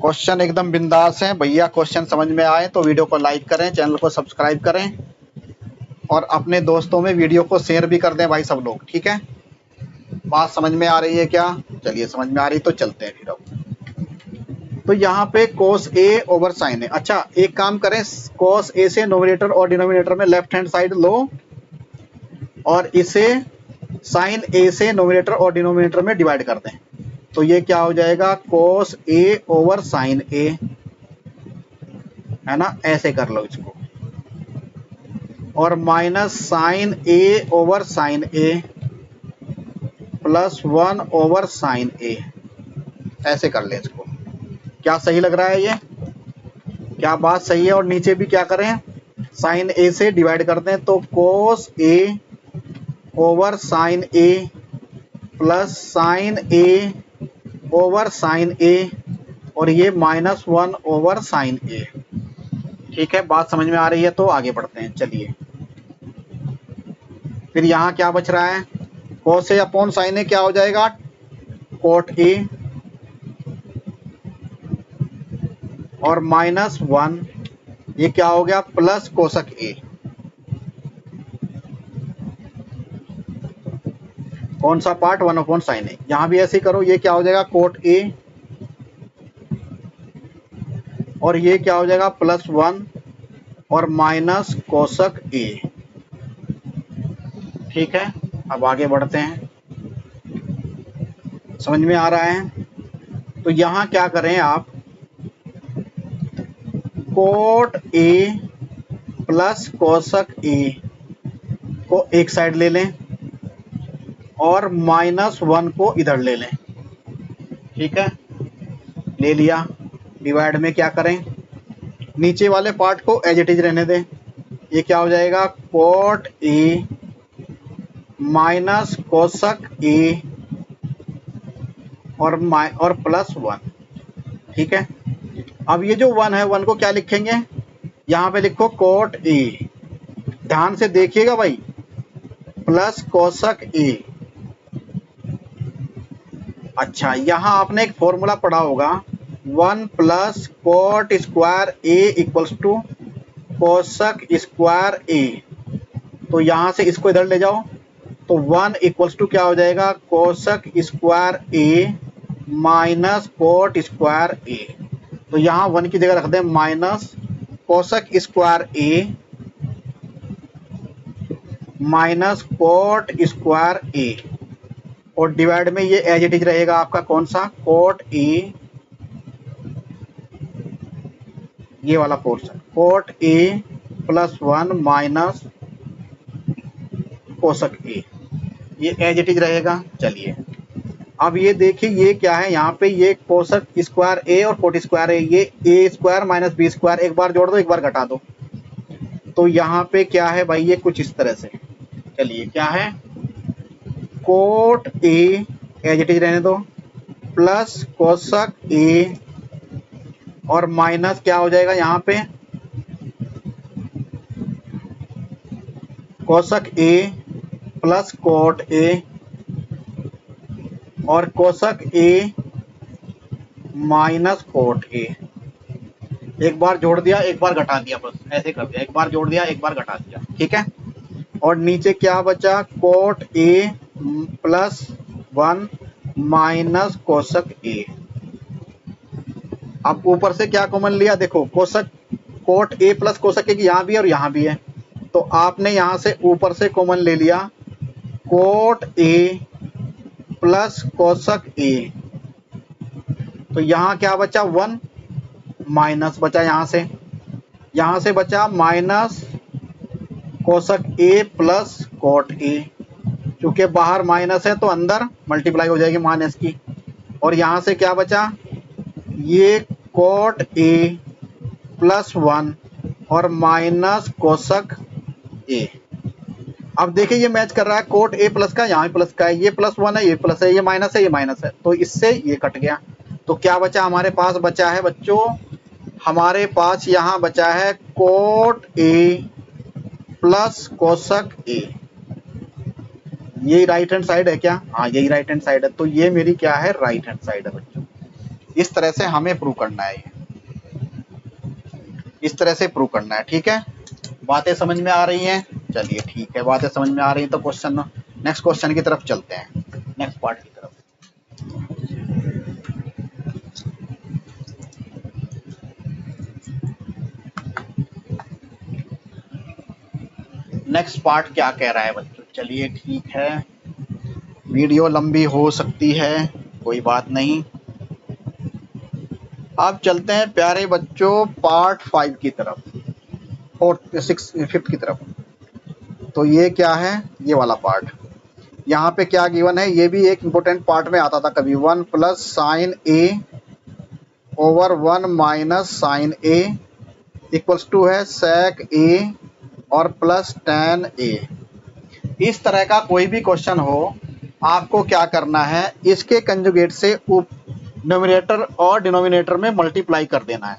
क्वेश्चन एकदम बिंदास है भैया, क्वेश्चन समझ में आए तो वीडियो को लाइक करें, चैनल को सब्सक्राइब करें, और अपने दोस्तों में वीडियो को शेयर भी कर दें भाई सब लोग, ठीक है। बात समझ में आ रही है क्या, चलिए समझ में आ रही तो चलते हैं फिर अब। तो यहाँ पे कोस ए ओवर साइन है। अच्छा एक काम करें, कोस ए से नोमिनेटर और डिनोमिनेटर में लेफ्ट हैंड साइड लो, और इसे साइन ए से नोमिनेटर और डिनोमिनेटर में डिवाइड कर दें, तो ये क्या हो जाएगा, कोस ए ओवर साइन ए, है ना, ऐसे कर लो इसको, और minus sine A over sign A plus 1 over sign ए, ऐसे कर लें इसको। क्या सही लग रहा है ये? क्या बात सही है? और नीचे भी क्या करें, साइन ए से डिवाइड कर दें, तो कोस ए over sign A plus sine A over sign A, और ये माइनस 1 ओवर साइन ए। ठीक है, बात समझ में आ रही है? तो आगे बढ़ते हैं, चलिए। फिर यहाँ क्या बच रहा है, कोस ए अपॉन साइन ए क्या हो जाएगा, कोट ए, और माइनस 1, ये क्या हो गया, प्लस कोसक ए। कौन सा पार्ट, 1 अपॉन साइन ए। यहां भी ऐसे ही करो, ये क्या हो जाएगा, कोट ए, और ये क्या हो जाएगा, प्लस 1 और माइनस कोसक ए। ठीक है, अब आगे बढ़ते हैं, समझ में आ रहा है? तो यहां क्या करें आप, कोट ए प्लस कोसक ए को एक साइड ले लें और माइनस 1 को इधर ले लें। ठीक है, ले लिया। डिवाइड में क्या करें, नीचे वाले पार्ट को एज इट इज रहने दें। ये क्या हो जाएगा, कोट ए माइनस कोसक ए और प्लस 1। ठीक है, अब ये जो 1 है, 1 को क्या लिखेंगे, यहाँ पे लिखो कोट ए, ध्यान से देखिएगा भाई, प्लस कोसक ए। अच्छा, यहाँ आपने एक फॉर्मूला पढ़ा होगा, 1 plus cot square A equals to cosec square A. तो यहाँ से इसको इधर ले जाओ, तो 1 इक्वल्स टू क्या हो जाएगा, कोसक square A minus cot square A. तो यहाँ 1 की जगह रख दें minus कोसक square A minus cot square A, और डिवाइड में ये एज इट इज रहेगा आपका कौन सा, कोट ए, ये वाला portion, cot A plus 1 minus cosec A, ये एज इट इज रहेगा। चलिए, अब ये देखिए, ये क्या है, यहाँ पे ये कोसक स्क्वायर ए और कोट स्क्वायर ए, ये ए स्क्वायर माइनस बी स्क्वायर, एक बार जोड़ दो एक बार घटा दो। तो यहाँ पे क्या है भाई, ये कुछ इस तरह से, चलिए क्या है, cot A as it is रहने दो, प्लस कोसक ए, और माइनस क्या हो जाएगा यहाँ पे, कोसक ए प्लस कोट ए, और कोसक ए माइनस कोट ए। एक बार जोड़ दिया एक बार घटा दिया, बस ऐसे कर दिया, एक बार जोड़ दिया एक बार घटा दिया। ठीक है, और नीचे क्या बचा, coat A plus 1 minus cosec ए। अब ऊपर से क्या कॉमन लिया, देखो कोसक, कोट ए प्लस कोसक ए की यहाँ भी है और यहाँ भी है, तो आपने यहाँ से ऊपर से कॉमन ले लिया, कोट ए प्लस कोसक ए। तो यहाँ क्या बचा, 1 माइनस बचा, यहाँ से बचा minus cosec A plus cot A, चूंकि बाहर माइनस है तो अंदर मल्टीप्लाई हो जाएगी माइनस की, और यहाँ से क्या बचा, ये कोट ए प्लस 1 और माइनस कोसक ए। अब देखिए ये मैच कर रहा है, कोट ए प्लस का यहाँ प्लस का है, ये प्लस 1 है ये प्लस है, ये माइनस है ये माइनस है, तो इससे ये कट गया। तो क्या बचा हमारे पास, बचा है बच्चों, हमारे पास यहाँ बचा है कोट ए प्लस कोसक ए। ये राइट हैंड साइड है क्या, हाँ यही राइट हैंड साइड है, तो ये मेरी क्या है, राइट हैंड साइड है बच्चों। इस तरह से हमें प्रूव करना है, इस तरह से प्रूव करना है। ठीक है, बातें समझ में आ रही हैं? चलिए ठीक है, बातें समझ में आ रही हैं तो क्वेश्चन, नेक्स्ट क्वेश्चन की तरफ चलते हैं, नेक्स्ट पार्ट की तरफ। नेक्स्ट पार्ट क्या कह रहा है बच्चों, चलिए ठीक है, वीडियो लंबी हो सकती है, कोई बात नहीं। अब चलते हैं प्यारे बच्चों पार्ट 5 की तरफ, फोर्थ 5th की तरफ। तो ये क्या है, ये वाला पार्ट। यहाँ पे क्या गिवन है, ये भी एक इम्पोर्टेंट पार्ट में आता था कभी। 1 plus sine A over 1 minus sine A equals to है सेक ए और प्लस टेन ए। इस तरह का कोई भी क्वेश्चन हो, आपको क्या करना है, इसके कंजुगेट से न्यूमरेटर और डिनोमिनेटर में मल्टीप्लाई कर देना है।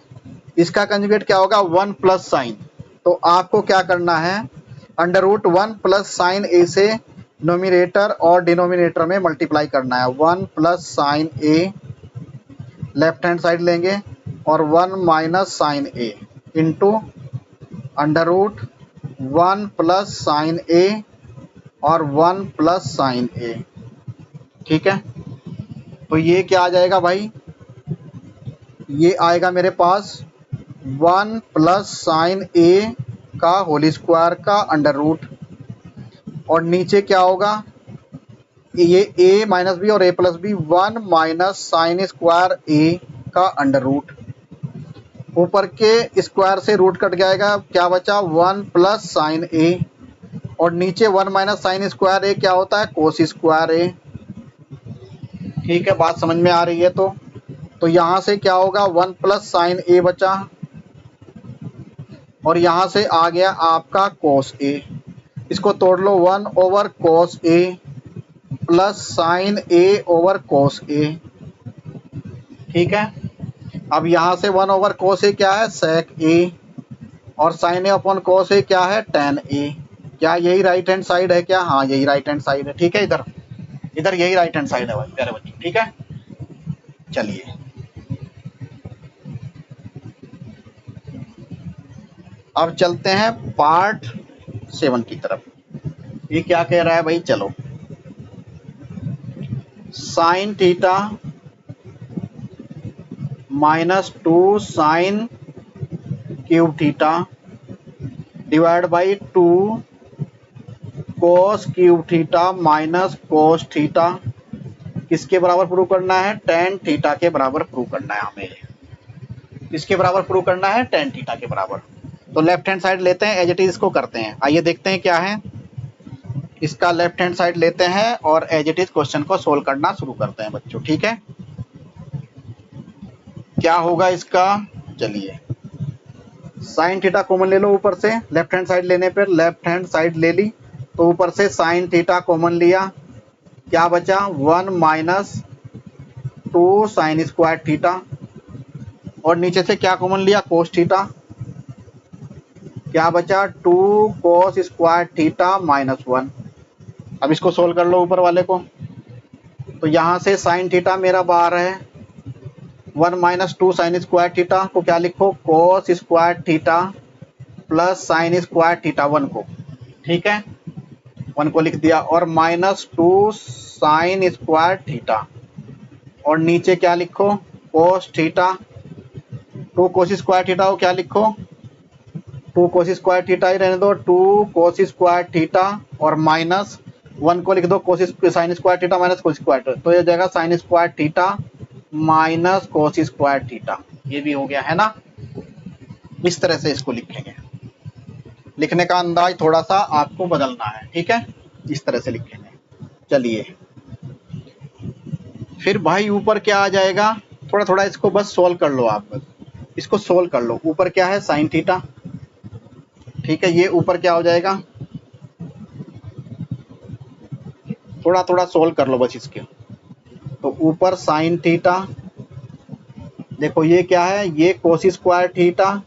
इसका कंजुगेट क्या होगा, 1 प्लस साइन। तो आपको क्या करना है, under root 1 plus sine A से न्यूमरेटर और डिनोमिनेटर में मल्टीप्लाई करना है। 1 plus sine A left hand side लेंगे और 1 minus sine A into under root 1 plus sine A और 1 प्लस साइन ए। ठीक है, तो ये क्या आ जाएगा भाई, ये आएगा मेरे पास 1 प्लस साइन ए का होल स्क्वायर का अंडर रूट, और नीचे क्या होगा, ये a माइनस बी और a plus B 1 minus sine square A का अंडर रूट। ऊपर के स्क्वायर से रूट कट जाएगा, क्या बचा 1 प्लस साइन ए, और नीचे 1 माइनस साइन स्क्वायर ए क्या होता है, कोस स्क्वायर ए। ठीक है, बात समझ में आ रही है। तो यहाँ से क्या होगा, 1 प्लस साइन ए बचा, और यहाँ से आ गया आपका कोस ए। इसको तोड़ लो, 1 over cos A plus sine A over cos ए। ठीक है, अब यहाँ से 1 ओवर कोस ए क्या है, सेक ए, और sign A upon cos A क्या है, टेन ए। क्या यही राइट हैंड साइड है क्या, हाँ यही राइट हैंड साइड है। ठीक है, इधर यही राइट हैंड साइड है भाई प्यारे बच्चों। ठीक है, चलिए अब चलते हैं पार्ट 7 की तरफ। ये क्या कह रहा है भाई, चलो sign theta minus 2 sine cube theta divide by 2 cos cube theta minus cos theta किसके बराबर प्रूव करना है, टेन थीटा के बराबर प्रूव करना है हमें। किसके बराबर प्रूव करना है, टेन थीटा के बराबर। तो लेफ्ट हैंड साइड लेते हैं, एज इट इज इसको करते हैं। आइए देखते हैं क्या है। इसका लेफ्ट हैंड साइड लेते हैं और एज इट इज क्वेश्चन को सोल्व करना शुरू करते हैं बच्चों। ठीक है, क्या होगा इसका, चलिए साइन थीटा कॉमन ले लो ऊपर से, लेफ्ट हैंड साइड लेने पर लेफ्ट हैंड साइड ले ली, तो ऊपर से साइन थीटा कॉमन लिया, क्या बचा 1 माइनस 2 साइन स्क्वायर थीटा, और नीचे से क्या कॉमन लिया, कोस थीटा, क्या बचा 2 कोस स्क्वायर थीटा माइनस 1। अब इसको सोल्व कर लो ऊपर वाले को। तो यहाँ से साइन थीटा मेरा बाहर है, 1 माइनस 2 साइन स्क्वायर थीटा को क्या लिखो, कोस square theta plus sign square theta 1 को। ठीक है, 1 को लिख दिया, और माइनस 2 साइन स्क्वायर थीटा, और नीचे क्या लिखो, कोस थीटा। 2 कोस स्क्वायर थीटा को क्या लिखो, 2 कोस स्क्वायर थीटा ही रहने दो, 2 कोस स्क्वायर थीटा, और माइनस 1 को लिख दो कोस साइन स्क्वायर थीटा माइनस कोस स्क्वायर थीटा, तो ये जाएगा साइन स्क्वायर थीटा माइनस कोस स्क्वायर थीटा। ये भी हो गया है ना। इस तरह से इसको लिखेंगे, लिखने का अंदाज थोड़ा सा आपको बदलना है। ठीक है, इस तरह से लिखेंगे। चलिए फिर भाई ऊपर क्या आ जाएगा, थोड़ा थोड़ा इसको बस सोल्व कर लो, आप इसको सोल्व कर लो। ऊपर क्या है, साइन थीटा। ठीक है, ये ऊपर क्या हो जाएगा, थोड़ा थोड़ा सोल्व कर लो बस इसके। तो ऊपर साइन थीटा, देखो ये क्या है, ये cos square theta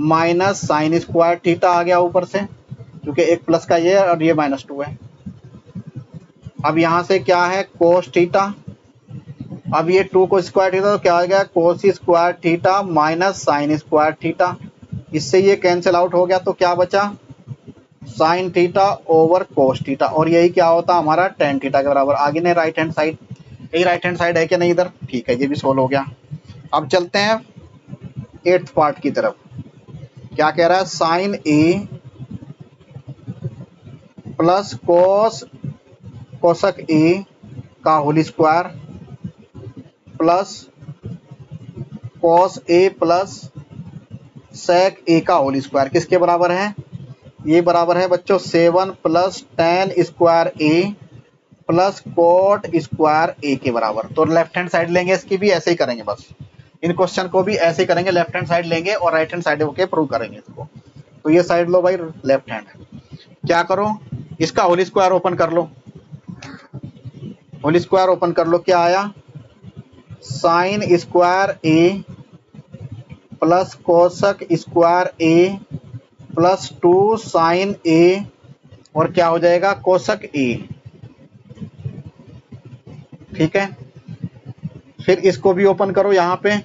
minus sine square theta आ गया ऊपर से, क्योंकि एक प्लस का ये और ये माइनस 2 है। अब यहाँ से क्या है, कोस थीटा, अब ये 2 को स्क्वायर थीटा, तो क्या आ गया, कोस square theta minus sine square theta. इससे ये कैंसिल आउट हो गया, तो क्या बचा, sign theta over cos theta, और यही क्या होता हमारा, टेन थीटा के बराबर। आगे ने राइट हैंड साइड, यही राइट हैंड साइड है क्या नहीं इधर। ठीक है, ये भी सोल्व हो गया। अब चलते हैं 8th पार्ट की तरफ। क्या कह रहा है, साइन ए प्लस कोसक ए का whole square plus cos A plus sec ए का होल स्क्वायर किसके बराबर है? ये बराबर है बच्चों 7 plus tan square A plus cot square ए के बराबर। तो लेफ्ट हैंड साइड लेंगे, इसकी भी ऐसे ही करेंगे, बस इन क्वेश्चन को भी ऐसे करेंगे, लेफ्ट हैंड साइड लेंगे और राइट हैंड साइड होके प्रूव करेंगे इसको। तो ये साइड लो भाई लेफ्ट हैंड, क्या करो इसका होल स्क्वायर ओपन कर लो, होल स्क्वायर ओपन कर लो, क्या आया sign square A plus कोसक square A plus 2 sign A और क्या हो जाएगा कोसक ए। ठीक है, फिर इसको भी ओपन करो, यहाँ पे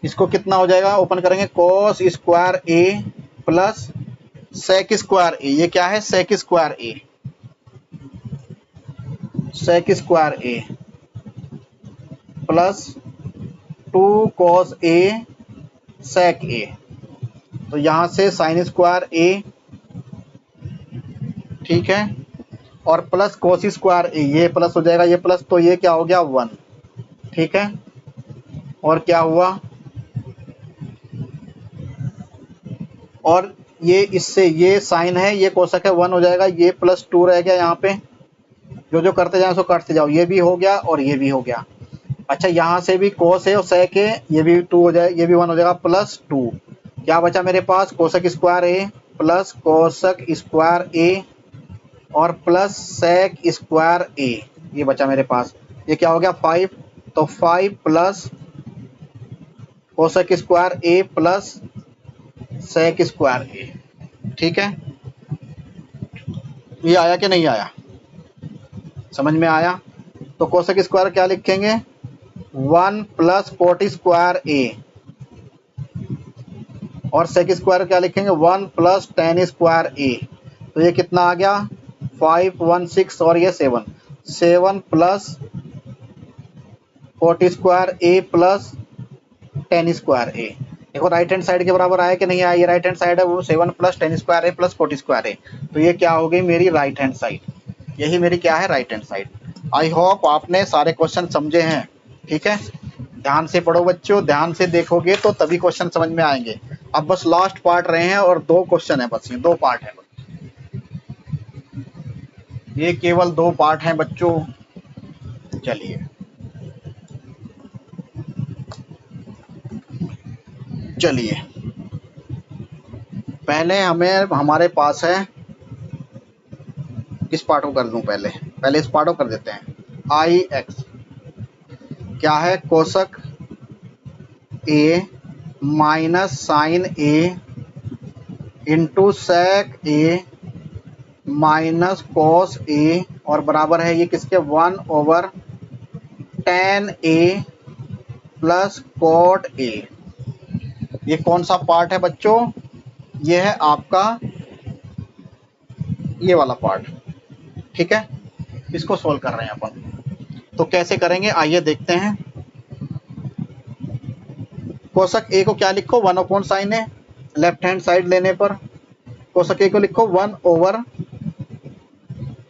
इसको कितना हो जाएगा ओपन करेंगे कोस square A plus sec square A. ये क्या है सेक square A, sec square A plus 2 cos A sec ए। तो यहां से साइन स्क्वायर ए, ठीक है, और प्लस कोस स्क्वायर ए, ये प्लस हो जाएगा, ये प्लस, तो ये क्या हो गया 1। ठीक है, और क्या हुआ, और ये इससे ये साइन है ये कोसक है 1 हो जाएगा, ये प्लस 2 रह गया, यहाँ पे जो जो करते जाओ उसको काटते जाओ, ये भी हो गया और ये भी हो गया। अच्छा यहाँ से भी कोस है और सेक है, ये भी 2 हो जाए, ये भी 1 हो जाएगा प्लस 2। क्या बचा मेरे पास कोसक square A plus कोसक square A और प्लस सेक स्क्वायर ए, ये बचा मेरे पास, ये क्या हो गया 5। तो 5 plus कोसक square A plus sec square ए। ठीक है, ये आया कि नहीं आया, समझ में आया? तो कोसक स्क्वायर क्या लिखेंगे 1 प्लस कोट स्क्वायर ए और सेक स्क्वायर क्या लिखेंगे 1 प्लस टेन स्क्वायर ए। तो ये कितना आ गया 5 1 6 और ये 7 plus cot square A plus tan square ए। देखो राइट हैंड साइड के बराबर आया कि नहीं आया, ये राइट हैंड साइड है वो 7 plus tan square A plus cot square A. तो ये क्या हो गई मेरी राइट हैंड साइड, यही मेरी क्या है right hand side. I hope आपने सारे क्वेश्चन समझे हैं। ठीक है, ध्यान से पढ़ो बच्चों, ध्यान से देखोगे तो तभी क्वेश्चन समझ में आएंगे। अब बस लास्ट पार्ट रहे हैं और 2 क्वेश्चन है, बस ये 2 पार्ट है, ये केवल 2 पार्ट हैं बच्चों। चलिए चलिए पहले हमारे पास है, किस पार्ट को कर दूं, पहले इस पार्ट को कर देते हैं। आई एक्स क्या है कोसक ए minus sine A into sec A minus cos A और बराबर है ये किसके 1/tan A plus cot A. ये कौन सा पार्ट है बच्चों, ये है आपका ये वाला पार्ट। ठीक है, इसको सोल्व कर रहे हैं अपन, तो कैसे करेंगे आइए देखते हैं। कोसक ए को क्या लिखो 1/sin ए, लेफ्ट हैंड साइड लेने पर कोसक ए को लिखो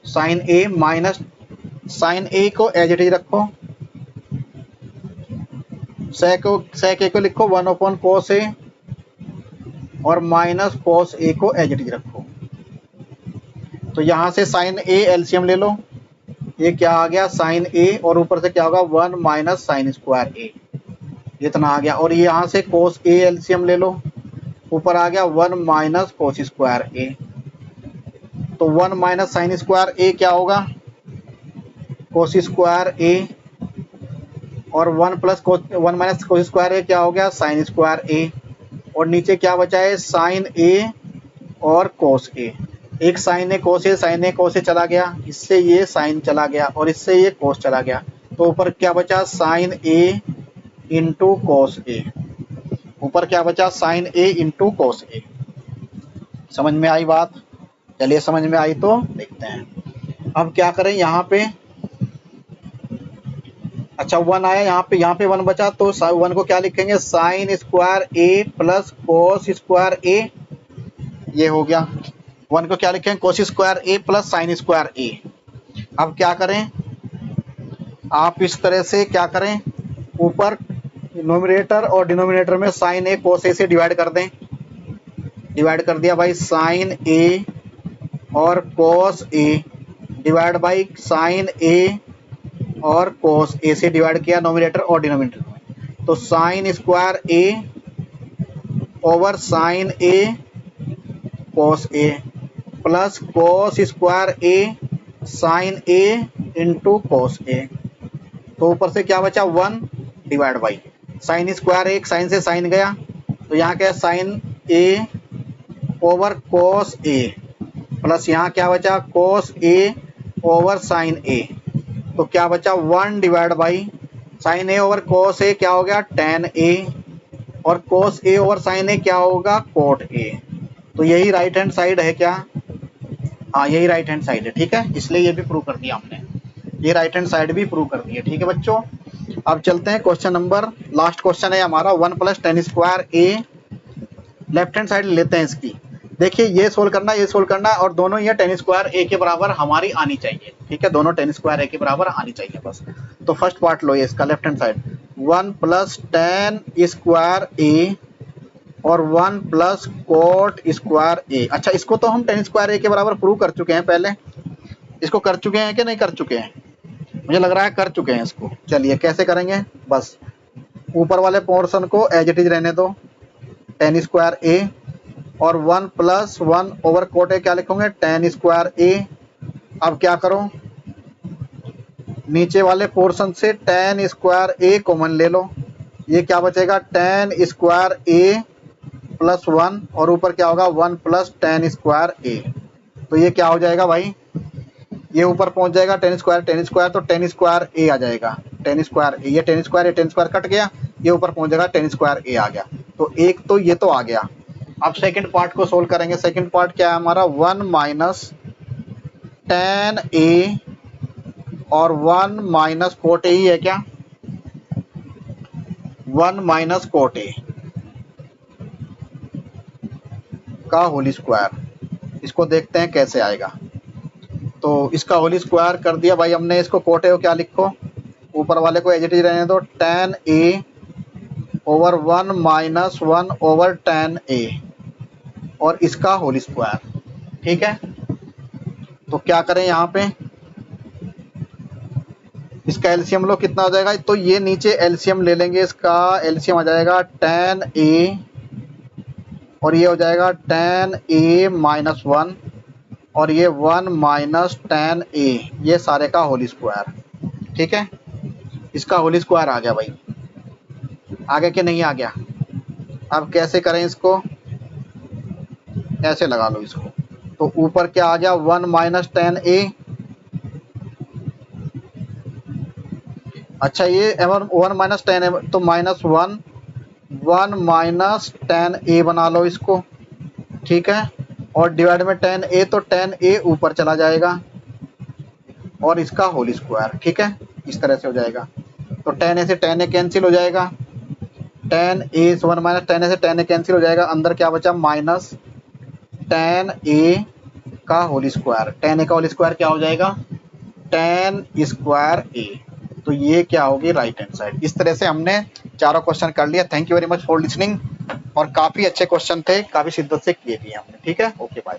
1/sin ए माइनस साइन ए को एज इट इज रखो, सेक ए को लिखो 1/cos ए और माइनस कॉस ए को एज इट इज रखो। तो यहां से साइन ए एलसीएम ले लो, ये क्या आ गया साइन ए और ऊपर से क्या होगा 1 माइनस साइन स्क्वायर ए, इतना आ गया। और ये यहाँ से कोस ए एलसीएम ले लो, ऊपर आ गया 1 माइनस कोस स्क्वायर ए। तो 1 माइनस साइन स्क्वायर ए क्या होगा कोस स्क्वायर ए और 1 माइनस कोस स्क्वायर ए क्या हो गया साइन स्क्वायर ए। और नीचे क्या बचा है साइन ए और कोस ए, एक साइन ए कोस ए चला गया, इससे ये साइन चला गया और इससे ये कोस चला गया। तो ऊपर क्या बचा साइन ए इंटू कोस ए, ऊपर क्या बचा साइन ए इंटू कोस ए। समझ में आई बात? चलिए समझ में आई तो देखते हैं अब क्या करें यहाँ पे। अच्छा 1 आया यहाँ पे 1 बचा, तो 1 को क्या लिखेंगे sign square A plus cos square A, ये हो गया। 1 को क्या लिखें, कोस square A plus sign square ए। अब क्या करें, आप इस तरह से क्या करें, ऊपर नोमिनेटर और डिनोमिनेटर में साइन ए कोस ए से डिवाइड कर दें। डिवाइड कर दिया भाई, साइन ए और कोस A divide by sine A और कोस ए से डिवाइड किया नोमिनेटर और डिनोमिनेटर में। तो sign square A over sign A cos A plus cos square A sign A into cos ए। तो ऊपर से क्या बचा, 1 डिवाइड बाई साइन स्क्वायर, एक साइन से साइन गया तो यहाँ क्या है, sign A over cos A plus यहाँ क्या बचा, कोस ए ओवर साइन ए। तो क्या बचा, 1 divide by sine A over cos A क्या हो गया, टेन ए, और कोस ए ओवर साइन ए क्या होगा, कोट ए। तो यही राइट हैंड साइड है क्या, हाँ यही राइट हैंड साइड है। ठीक है, इसलिए ये भी प्रूव कर दिया हमने, ये राइट हैंड साइड भी प्रूव कर दी है। ठीक है बच्चों, अब चलते हैं क्वेश्चन नंबर, लास्ट क्वेश्चन है हमारा 1 प्लस टेन स्क्वायर ए। लेफ्ट हैंड साइड लेते हैं इसकी। देखिए ये सोल्व करना, ये सोल्व करना, और दोनों ये टेन स्क्वायर ए के बराबर हमारी आनी चाहिए। ठीक है, दोनों टेन स्क्वायर ए के बराबर आनी चाहिए बस। तो फर्स्ट पार्ट लो ये इसका, left hand side 1 plus tan square A और 1 प्लस कोट स्क्वायर ए। अच्छा, इसको तो हम टेन स्क्वायर ए के बराबर प्रूव कर चुके हैं पहले, इसको कर चुके हैं कि नहीं कर चुके हैं, मुझे लग रहा है कर चुके हैं इसको। चलिए कैसे करेंगे, बस ऊपर वाले पोर्शन को एज इट इज रहने दो, टेन स्क्वायर ए और 1 प्लस 1 ओवर कोट ए क्या लिखोगे, टेन स्क्वायर ए। अब क्या करो, नीचे वाले पोर्शन से टेन स्क्वायर ए कॉमन ले लो, ये क्या बचेगा, टेन स्क्वायर ए प्लस 1, और ऊपर क्या होगा, 1 प्लस टेन स्क्वायर ए। तो ये क्या हो जाएगा भाई, ये ऊपर पहुंच जाएगा टेन स्क्वायर तो टेन स्क्वायर ए आ जाएगा, टेन स्क्वायर ए, ये टेन स्क्वायर कट गया, ये ऊपर पहुंच जाएगा टेन स्क्वायर ए आ गया। तो एक तो ये तो आ गया। अब सेकंड पार्ट को सोल्व करेंगे। सेकंड पार्ट क्या है हमारा, 1 माइनस टेन ए और 1 माइनस कोट ए ही है क्या, 1 माइनस कोट ए का होल स्क्वायर। इसको देखते हैं कैसे आएगा। तो इसका होल स्क्वायर कर दिया भाई हमने, इसको कोट ए को क्या लिखो, ऊपर वाले को एज इट इज रहने दो, ten A over 1 minus 1 over ten A और इसका होल स्क्वायर। ठीक है, तो क्या करें यहाँ पे, इसका एलसीएम लो, कितना हो जाएगा, तो ये नीचे एलसीएम ले लेंगे, इसका एलसीएम आ जाएगा टेन ए और ये हो जाएगा टेन ए माइनस 1 और ये 1 माइनस टेन ए, ये सारे का होल स्क्वायर। ठीक है, इसका होल स्क्वायर आ गया भाई, आगे के नहीं आ गया। अब कैसे करें इसको, ऐसे लगा लो इसको, तो ऊपर क्या आ गया, 1 माइनस टेन ए। अच्छा ये 1 माइनस टेन ए तो माइनस 1, 1 माइनस टेन ए बना लो इसको। ठीक है, और डिवाइड में टेन ए, तो टेन ए ऊपर चला जाएगा और इसका होल स्क्वायर। ठीक है, इस तरह से हो जाएगा। तो टेन ए से टेन ए कैंसिल हो जाएगा, टेन ए 1 माइनस टेन ए से टेन ए कैंसिल हो जाएगा, अंदर क्या बचा, माइनस टेन ए का होल स्क्वायर। टेन ए का होल स्क्वायर क्या हो जाएगा, टेन स्क्वायर ए। तो ये क्या होगी, राइट हैंड साइड। इस तरह से हमने चारों क्वेश्चन कर लिया। Thank you very much for listening, और काफी अच्छे क्वेश्चन थे, काफी शिद्दत से किए भी हमने। ठीक है, ओके बाय।